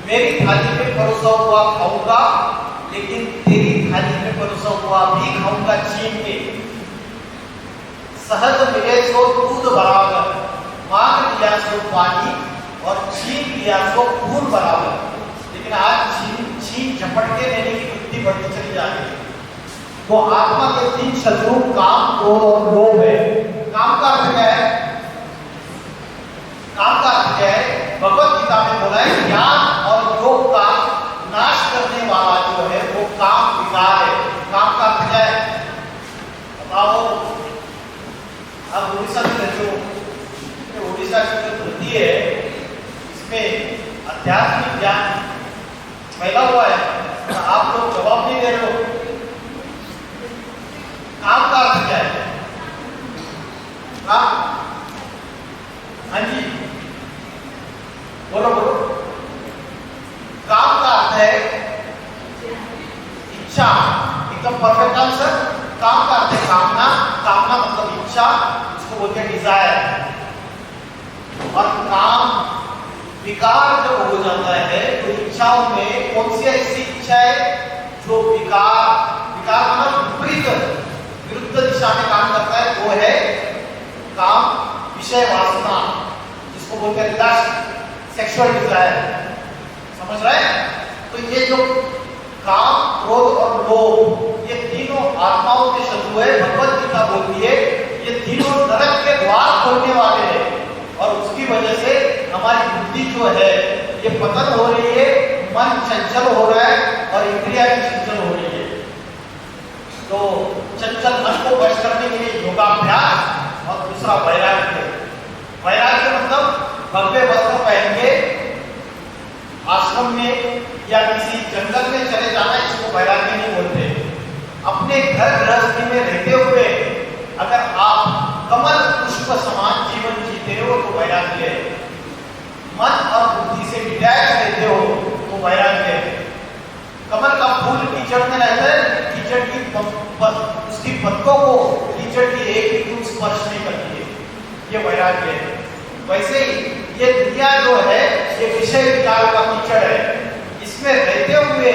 मेरी थाली में परोसा हुआ खाऊंगा, लेकिन तेरी थाली में परोसा हुआ भी खाऊंगा छीन के। सहज मिले सो दूध बराबर, मांग लिया सो पानी और छीन लिया सो खून बराबर। लेकिन आज छीन झपट के लेने की वृत्ति बढ़ती चली जा रही है। तो आत्मा के 3 शत्रु काम, क्रोध और लोभ है। काम का अर्थ क्या है? काम का अर्थ क्या है? भगवत गीता में बोला है ज्ञान और योग का नाश करने वाला जो है वो काम विकार है। काम का अर्थ क्या है? बताओ। अब उड़ीसा की जो धरती है इसमें आध्यात्मिक ज्ञान फैला हुआ है, आप लोग जवाब नहीं दे रहे हो। काम का अर्थ क्या है? हाँ जी बोलो बोलो। काम का अर्थ है इच्छा। एकदम परफेक्ट आंसर। काम का अर्थ है कामना। कामना मतलब इच्छा, उसको बोलते हैं डिजायर। और काम विकार जब हो जाता है तो इच्छाओं में कौन सी ऐसी इच्छा है जो विकार मतलब विपरीत, विरुद्ध दिशा में काम करता है, वो है काम, विषय वासना, जिसको बोलते हैं लस्ट, सेक्सुअल डिजायर। समझ रहे हैं? तो ये जो काम, क्रोध और लोभ, ये तीनों आत्माओं के शत्रु है। भगवत गीता बोलती है ये तीनों नरक के द्वार खोलने वाले हैं, और उसकी वजह से हमारी बुद्धि जो है ये पतन हो रही है, मन चंचल हो रहा है और इंद्रियां भी चंचल हो रही है। तो चंचल मन को वश करने के लिए योगाभ्यास और दूसरा वैराग्य। वैराग्य मतलब भव्य वस्त्र पहन के आश्रम में या किसी जंगल में चले जाना, इसको वैराग्य नहीं बोलते। अपने घर गृहस्थी में रहते हुए अगर आप कमल पुष्प समान जीवन जीते हो तो वैराग्य है। मन और बुद्धि से डिटैच रहते हो तो वैराग्य है। कमल का फूल कीचड़ में रहता है, कीचड़ की उसकी पत्तों को कीचड़ की एक भी बूंद स्पर्श नहीं करती है, ये वैराग्य है। वैसे ही ये दुनिया जो है ये विषय विचार का कीचड़ है। इसमें रहते हुए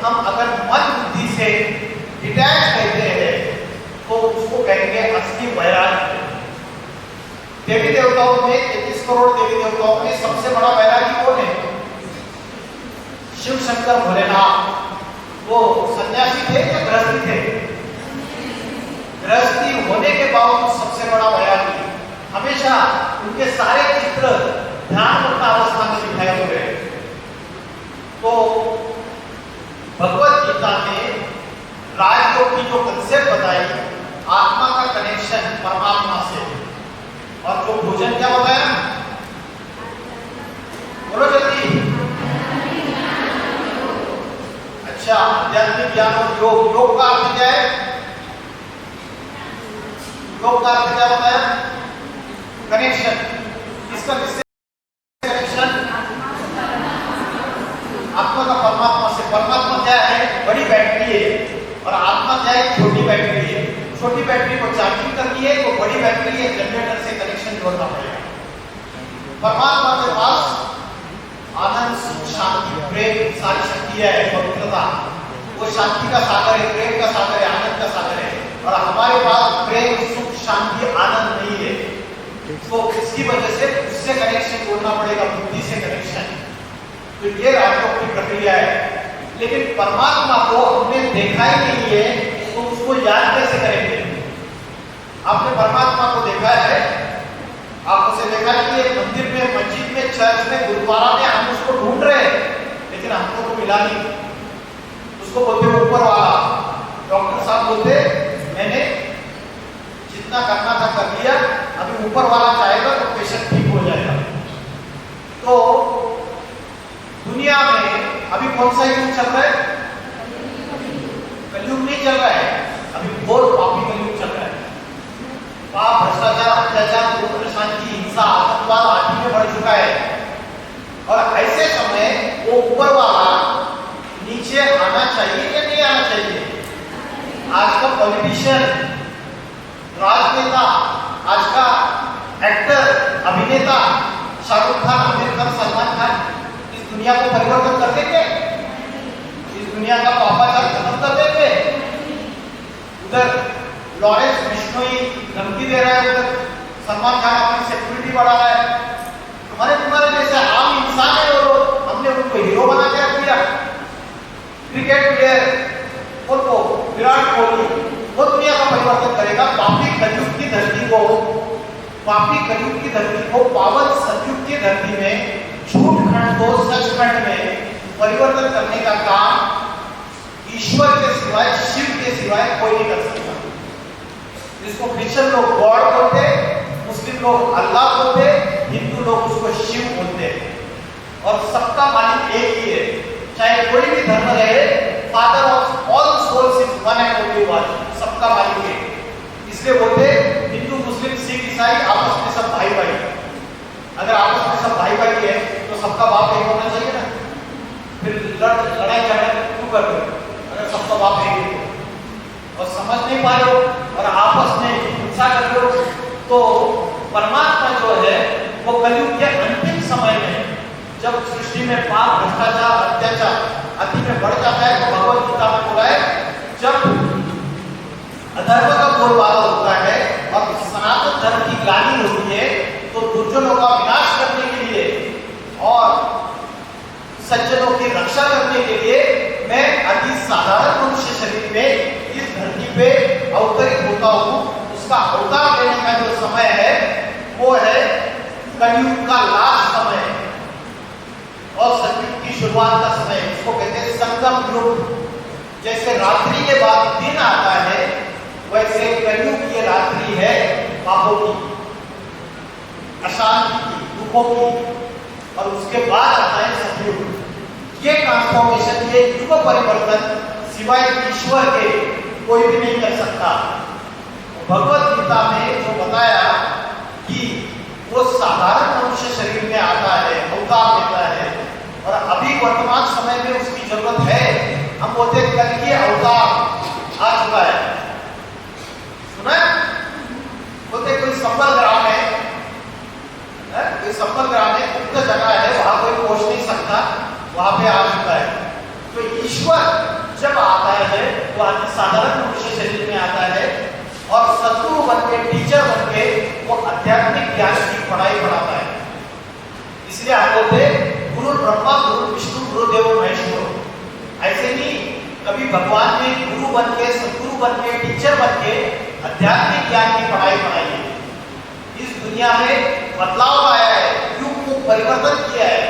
हम अगर मन बुद्धि से डिटैच रहते हैं तो उसको कहेंगे असली वैराग्य। देवी देवताओं में 33 करोड़ देवी देवताओं में सबसे बड़ा वैरागी कौन है? शिव शंकर भोलेनाथ। वो सन्यासी थे या गृहस्थी थे? गृहस्थी होने के बावजूद सबसे बड़ा वैरागी। हमेशा उनके सारे चित्र ध्यान अवस्था में दिखाए हुए हैं। तो भगवत गीता में राजयोग की जो कंसेप्ट बताई, आत्मा का कनेक्शन परमात्मा से, और जो भोजन क्या बताया? बोलो जल्दी। अच्छा, आध्यात्मिक ज्ञान और योग। योग का अर्थ क्या है? योग का अर्थ क्या बताया? कनेक्शन। इसका किससे कनेक्शन? आत्मा का परमात्मा से। परमात्मा क्या है? बड़ी बैटरी है, और आत्मा क्या है? छोटी बैटरी है। छोटी बैटरी को चार्जिंग करनी है तो बड़ी बैटरी है, जनरेटर से कनेक्शन जोड़ना पड़ेगा। परमात्मा के पास आनंद, सुख, शांति, प्रेम सारी शक्तियां है, पवित्रता। वो शांति का सागर है, प्रेम का सागर है, आनंद का सागर है। और हमारे पास प्रेम, सुख, शांति, आनंद नहीं है। तो इसकी वजह से उससे कनेक्शन जोड़ना पड़ेगा, बुद्धि से कनेक्शन। तो ये राजयोग की प्रक्रिया है। लेकिन परमात्मा को हमने देखा ही नहीं है तो उसको याद कैसे करेंगे? आपने परमात्मा को देखा है? आप उसे देखा कि मंदिर में, मस्जिद में, चर्च में, गुरुद्वारा में हम उसको ढूंढ रहे हैं, लेकिन हमको तो मिला नहीं। उसको बोलते ऊपर वाला। डॉक्टर साहब बोलते मैंने जितना करना था कर दिया, अभी ऊपर वाला चाहेगा तो पेशेंट ठीक हो जाएगा। तो दुनिया में अभी कौन सा युग चल रहा है? कलयुग नहीं चल रहा है, अभी घोर पापी कलयुग चल रहा है। पाप, भ्रष्टाचार, अत्याचार, क्रोध, शांति, हिंसा, आतंकवाद आदि में बढ़ चुका है। और ऐसे समय वो ऊपर वाला नीचे पॉलिटिशियन, राजनेता, आज का एक्टर, अभिनेता शाहरुख खान, आमिर खान, सलमान खान इस दुनिया को परिवर्तन कर देंगे, इस दुनिया का पापाचार खत्म कर देंगे। उधर लॉरेंस बिश्नोई धमकी दे रहा है, उधर सलमान खान अपनी सिक्योरिटी बढ़ा रहा है। तुम्हारे जैसे आम इंसान है वो लोग, हमने उनको हीरो बना के रख दिया। क्रिकेट प्लेयर उनको विराट कोहली, वो दुनिया का परिवर्तन करेगा। पापी कलयुग की धरती को, पापी कलयुग की धरती को पावन सतयुग की धरती में झूठ खंड को सच खंड में परिवर्तन करने का काम ईश्वर के सिवाय, शिव के सिवाय कोई नहीं कर सकता। जिसको क्रिश्चियन लोग गॉड बोलते, मुस्लिम लोग अल्लाह बोलते, हिंदू लोग उसको शिव बोलते। और सबका मालिक एक ही है, चाहे कोई भी धर्म रहे, father of all souls is one and only one, सबका मालिक है। इसलिए बोलते हिंदू, मुस्लिम, सिख, ईसाई आपस में सब भाई भाई। अगर आपस में सब भाई भाई है तो सबका बाप एक होना चाहिए ना, फिर लड़ाई झगड़ा क्यों कर रहे हो अगर सबका बाप एक है? और समझ नहीं पा रहे हो और आपस में हिंसा कर रहे हो। तो परमात्मा जो है वो कलयुग के अंतिम समय में, जब सृष्टि में पाप, भ्रष्टाचार, अत्याचार अति में बढ़ जाता है, तो भगवत गीता में बोला है, जब अधर्म का बोलबाला होता है और सनातन धर्म की ग्लानि होती है, तो दुर्जनों का विनाश करने के लिए और सज्जनों की रक्षा करने के लिए मैं अति साधारण मनुष्य शरीर में इस धरती पे अवतरित होता हूँ। उसका अवतार लेने का जो समय है वो है कलयुग का लास्ट समय और सतयुग की शुरुआत का समय। इसको कहते हैं संगम युग। जैसे रात्रि के बाद दिन आता है, वैसे कलयुग की रात्रि है पापों की, अशांति की, दुखों की, और उसके बाद आता है सतयुग। ये ट्रांसफॉर्मेशन, ये युग परिवर्तन सिवाय ईश्वर के कोई भी नहीं कर सकता। भगवत गीता में जो बताया कि वो साधारण मनुष्य शरीर में आता है, अवतार लेता है, और अभी वर्तमान समय में उसकी जरूरत है। हम बोलते कल की अवतार आ चुका है, सुना? बोलते कोई संबल ग्राम है, कोई संबल ग्राम है, गुप्त जगह है, वहां कोई पहुंच नहीं सकता, वहां पे आ चुका है। तो ईश्वर जब आता है वो अति साधारण मनुष्य शरीर में आता है और सद्गुरु बन के, टीचर बन के वो आध्यात्मिक ज्ञान की पढ़ाई पढ़ाता है। इसलिए आप बोलते गुरु ब्रह्मा, गुरु विष्णु, गुरुदेव महेश्वर। ऐसे नहीं, कभी भगवान ने गुरु बन के, सद्गुरु बन के, टीचर बन के आध्यात्मिक ज्ञान की पढ़ाई पढ़ाई है। इस दुनिया में बदलाव आया है, युग को परिवर्तन किया है,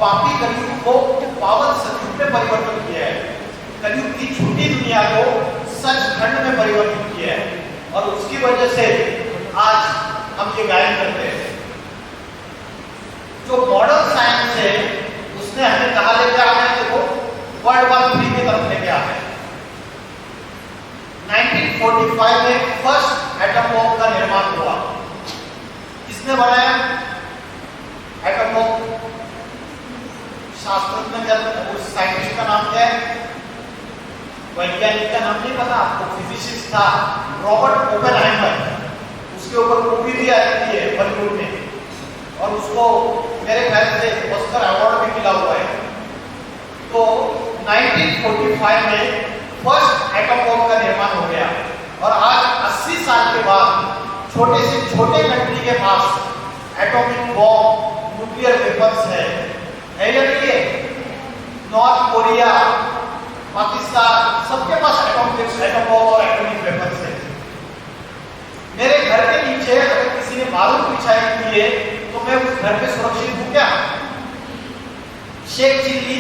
पापी कलयुग को पावन सतयुग में परिवर्तन किया है, कलयुग की झूठी दुनिया को सच खंड में परिवर्तित किया है। और उसकी वजह से आज हम ये गायन करते हैं। जो मॉडर्न साइंस है उसने हमें कहा लेके आ गया, देखो वर्ल्ड वॉर 3 की तरफ लेके आ गए। 1945 में फर्स्ट एटम बॉम्ब का निर्माण हुआ। किसने बनाया एटम बॉम्ब? शास्त्रज्ञ, उस साइंटिस्ट का नाम क्या है? वैज्ञानिक का नाम नहीं पता आपको? फिजिसिस्ट था रॉबर्ट ओपेनहाइमर। उसके ऊपर मूवी भी आई है बॉलीवुड में और उसको मेरे ख्याल से ऑस्कर अवार्ड भी मिला हुआ है। तो 1945 में फर्स्ट एटम बॉम्ब का निर्माण हो गया और आज 80 साल के बाद छोटे से छोटे कंट्री के पास एटॉमिक बॉम्ब, न्यूक्लियर वेपन्स है या नहीं है? नॉर्थ कोरिया, पाकिस्तान, सबके पास एटम बॉम्ब और एटॉमिक वेपन्स है। मेरे घर के नीचे अगर किसी ने बारूद बिछाई हुई है तो मैं उस घर पे सुरक्षित हूँ क्या? शेख चिल्ली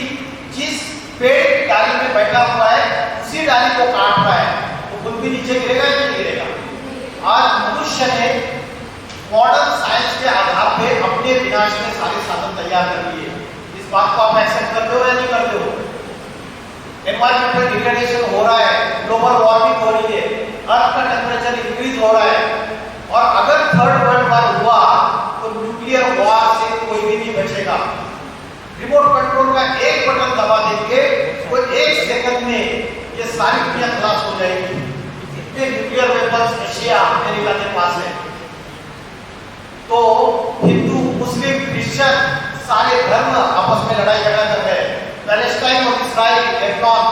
जिस पेड़ की डाली में बैठा हुआ है उसी डाली को काट रहा है, तो खुद भी नीचे गिरेगा या नहीं गिरेगा? आज मनुष्य ने मॉडर्न साइंस के आधार पे अपने विनाश में सारे साधन तैयार कर लिए। इस बात को आप एक्सेप्ट करते हो या नहीं करते हो? एनवायरमेंटल डिग्रेडेशन हो रहा है, ग्लोबल वार्मिंग हो रही है, अर्थ का टेम्परेचर इंक्रीज हो रहा है, और अगर थर्ड वर्ल्ड वॉर हुआ तो न्यूक्लियर वॉर से कोई भी नहीं बचेगा। रिमोट कंट्रोल का एक बटन दबा देंगे तो 1 सेकंड में ये सारी दुनिया खलास हो जाएगी। इतने न्यूक्लियर क्रिश्चियन सारे धर्म आपस में लड़ाई झगड़ा कर रहे हैं। पैलेस्टाइन और इस्राइल, लेबनान,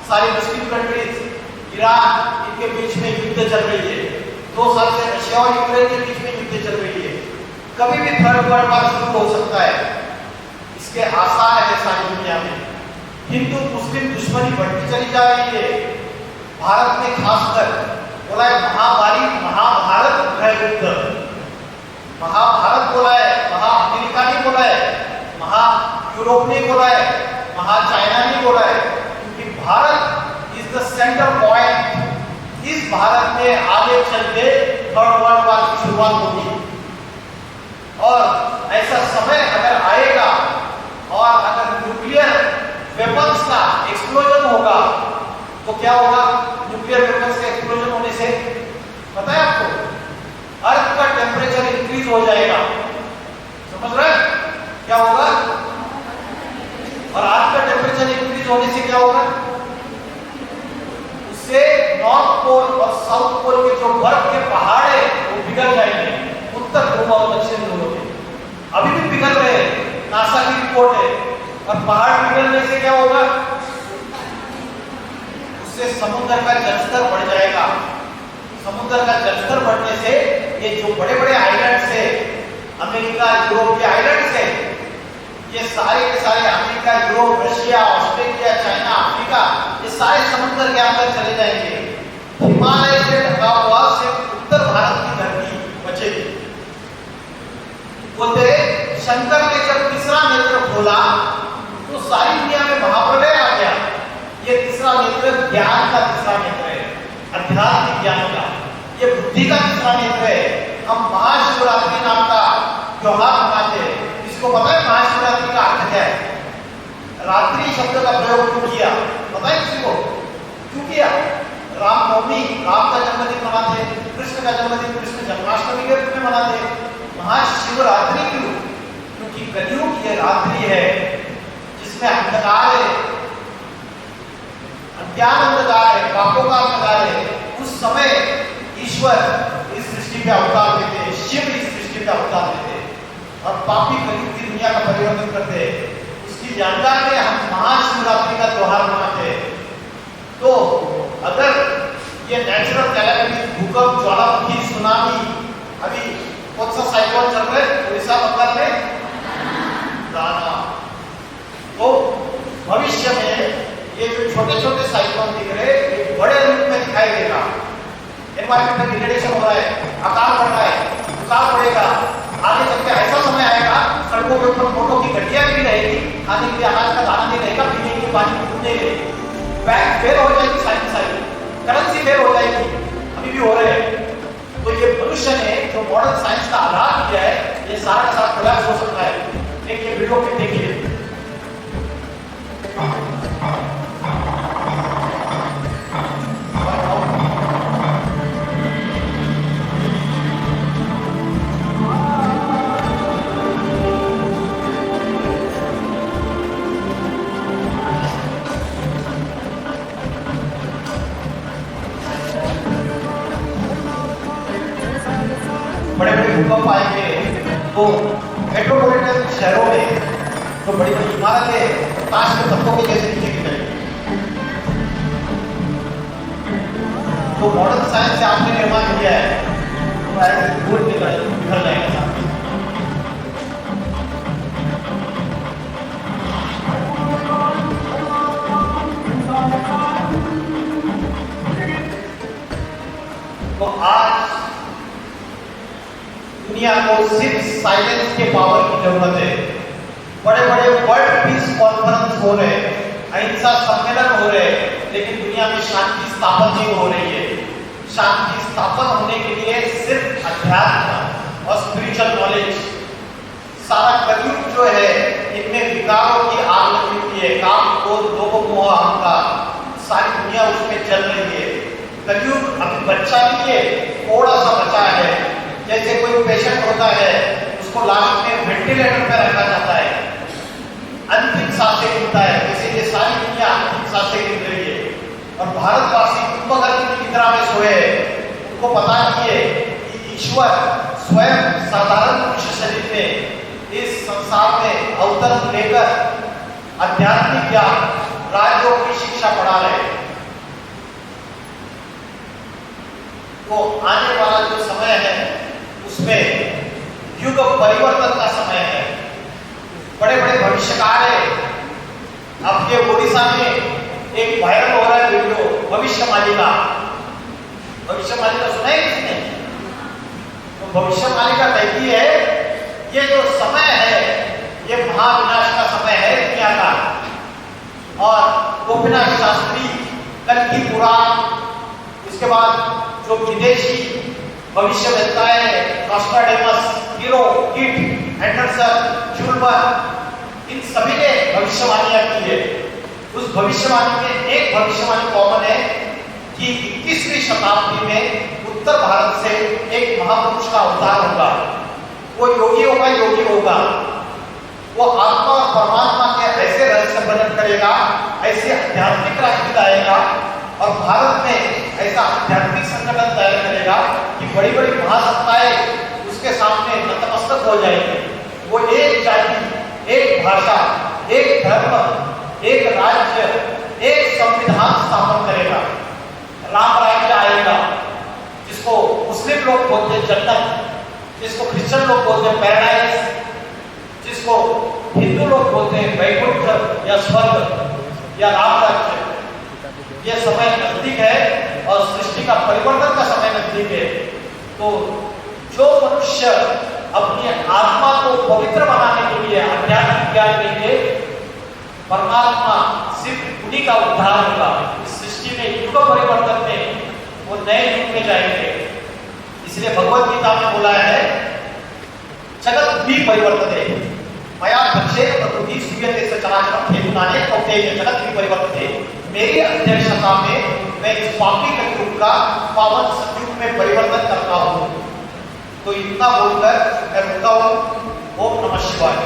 सारी मुस्लिम कंट्रीज, ईरान, इनके बीच में युद्ध चल रही है। 2 साल से रशिया और यूक्रेन के बीच में युद्ध चल रही है। कभी भी थर्ड वर्ल्ड वॉर शुरू हो सकता है, इसके आसार है सारी दुनिया में। हिंदू मुस्लिम दुश्मनी बढ़ती चली जा रही है। भारत में खासकर बोला है महाभारत है युद्ध, महाभारत बोला है, महा अमेरिका नहीं बोला है, महा यूरोप नहीं बोला है, महा चाइना नहीं बोला है, क्योंकि Bharat is the centre point. इस भारत में आगे चल के थर्ड वर्ल्ड वॉर की शुरुआत होगी। और ऐसा समय अगर आएगा और अगर न्यूक्लियर वेपन्स का एक्सप्लोजन होगा तो क्या होगा? न्यूक्लियर वेपन्स का एक्सप्लोजन होने से पता है आपको, अर्थ का टेम्परेचर इंक्रीज हो जाएगा। समझ रहे हैं क्या होगा? और अर्थ का टेम्परेचर इंक्रीज होने से क्या होगा? उससे नॉर्थ पोल और साउथ पोल के जो बर्फ के पहाड़ है वो पिघल जाएंगे, उत्तर ध्रुव और दक्षिण ध्रुव के। अभी भी पिघल रहे हैं, नासा की रिपोर्ट है। और पहाड़ पिघलने से क्या होगा? उससे समुद्र का जलस्तर बढ़ जाएगा। समुद्र का जलस्तर बढ़ने से ये जो बड़े बड़े आइलैंड्स है, अमेरिका, यूरोप के आइलैंड्स है, ये सारे के सारे America, Europe, Russia, Australia, China, Africa, ये सारे समुद्र के अंदर चले जाएंगे। हिमालय से ढका हुआ सिर्फ उत्तर भारत की धरती बचेगी। बोलते शंकर ने जब तीसरा नेत्र खोला तो सारी दुनिया में महाप्रलय आ गया। ये तीसरा नेत्र ज्ञान का तीसरा नेत्र है, आध्यात्मिक ज्ञान का, ये बुद्धि का तीसरा नेत्र है। हम महाशिवरात्रि नाम का त्योहार मनाते हैं। इसको पता है महाशिवरात्रि का अर्थ क्या है? रात्रि शब्द का प्रयोग क्यों किया पता है किसी को? क्यों किया? रामनवमी, राम का जन्मदिन मनाते हैं, कृष्ण का जन्मदिन कृष्ण जन्माष्टमी के रूप में मनाते हैं। महाशिवरात्रि क्यों? क्योंकि कलयुग ये रात्रि है जिसमें अंधकार है, अज्ञान अंधकार है, पापों का अंधकार है। उस समय ईश्वर इस सृष्टि पे अवतार लेते हैं, शिव इस सृष्टि पे अवतार लेते हैं और पापी कलयुग की दुनिया का परिवर्तन करते हैं। उसकी जानकारी में हम महाशिवरात्रि का त्योहार मनाते हैं। तो अगर ये नेचुरल कैलेमिटी, भूकंप, ज्वालामुखी, सुनामी, अभी कौन सा साइक्लोन चल रहा है उड़ीसा बंगाल में, दाना, तो भविष्य में ये जो छोटे छोटे साइक्लोन दिख रहे हैं ये बड़े रूप में दिखाई देगा। एनवायरमेंटल डिग्रेडेशन हो रहा है, अकाल बढ़ रहा है, दुकाल बढ़ेगा। आगे चल के ऐसा समय आएगा सड़कों के ऊपर मोटों की गड्डियां भी रहेगी, खाने के लिए अनाज का दाना नहीं रहेगा, पीने के लिए पानी नहीं रहेगा, बैंक फेल हो जाएगी, साइकिल करेंसी फेल हो जाएगी, अभी भी हो रहे हैं। तो ये मनुष्य ने जो मॉडर्न साइंस का आधार किया है ये सारा का सारा कोलैप्स हो सकता है। एक ये वीडियो पे देखिए। बड़े बड़े भूकंप आएंगे तो मेट्रोपॉलिटन शहरों में तो बड़ी बड़ी इमारतें ताश के पत्तों के जैसे नीचे गिर जाएंगी। तो मॉडर्न साइंस से आपने निर्माण किया है तो ऐसे दूर निकल जाएगा सामने। तो आज दुनिया को सिर्फ साइलेंस के पावर की जरूरत है। बड़े बड़े वर्ल्ड पीस कॉन्फ्रेंस हो रहे हैं, अहिंसा सम्मेलन हो रहे हैं, लेकिन दुनिया में शांति स्थापन नहीं हो रही है। शांति स्थापन होने के लिए सिर्फ अध्यात्म और स्पिरिचुअल नॉलेज, सारा कलयुग जो है इनमें विकारों की आग लगी हुई है, काम, क्रोध, लोभ, मोह, अहंकार, सारी दुनिया उसमें चल रही है। कलयुग अभी बच्चा नहीं है, थोड़ा सा बचा है। जैसे कोई पेशेंट होता है उसको लास्ट में वेंटिलेटर पे रखा जाता है, अंतिम सांसें गिनता है, जैसे ये सारी दुनिया अंतिम सांसें गिन रही है। और भारतवासी कुंभकर्ण की निद्रा में सोए हैं, उनको पता नहीं है कि ईश्वर स्वयं साधारण मनुष्य शरीर में इस संसार में अवतरण लेकर आध्यात्मिक ज्ञान, राजयोग की शिक्षा पढ़ा रहे हैं। तो आने वाला जो समय है उसमें युग परिवर्तन का समय है। बड़े बड़े भविष्यकार है। आपके ओडिशा में एक वायरल हो रहा है वीडियो भविष्यवाणी का। भविष्यवाणी का सुना है किसने? तो भविष्यवाणी का कहती है ये जो समय है ये महाविनाश का समय है दुनिया का। और गोपीनाथ शास्त्री, कल्कि पुराण, उसके बाद जो विदेशी भविष्यवेत्ताएं नॉस्ट्राडेमस, हीरो, किट, एंडरसन, जूलबर्ग, इन सभी ने भविष्यवाणियां की है। उस भविष्यवाणी में एक भविष्यवाणी कॉमन है कि 21वीं शताब्दी में उत्तर भारत से एक महापुरुष का अवतार होगा। वो योगी होगा। वो आत्मा और परमात्मा के ऐसे रहस्य वर्णन करेगा, ऐसे आध्यात्मिक राष्ट्र लाएगा और भारत में ऐसा आध्यात्मिक संगठन तैयार करेगा कि बड़ी बड़ी महासत्ताएं उसके सामने नतमस्तक हो जाएंगे। वो एक जाति, एक भाषा, एक धर्म, एक राज्य, एक संविधान स्थापन करेगा। राम राज्य आएगा, जिसको मुस्लिम लोग बोलते हैं जन्नत, जिसको क्रिश्चियन लोग बोलते हैं पैराडाइज, जिसको हिंदू लोग बोलते हैं वैकुंठ या स्वर्ग या राम राज्य। यह समय नजदीक है और सृष्टि का परिवर्तन का समय नजदीक है। तो जो मनुष्य अपनी आत्मा को पवित्र बनाने के लिए आध्यात्मिक ज्ञान लेंगे, परमात्मा सिर्फ उन्हीं का उद्धार होगा। इस सृष्टि में युग परिवर्तन में वो नए युग में जाएंगे। इसलिए भगवत गीता में बोला है जगत भी परिवर्तन है। मया दक्षेण प्रकृति सूयते स चराचरं हेतुनाने कौन्तेय जगत भी परिवर्तन है। मेरी अध्यक्षता में मैं इस पापी कलयुग का पावन सतयुग में परिवर्तन करता हूँ। तो इतना बोलकर मैं रुकता हूँ। ओम नमः शिवाय।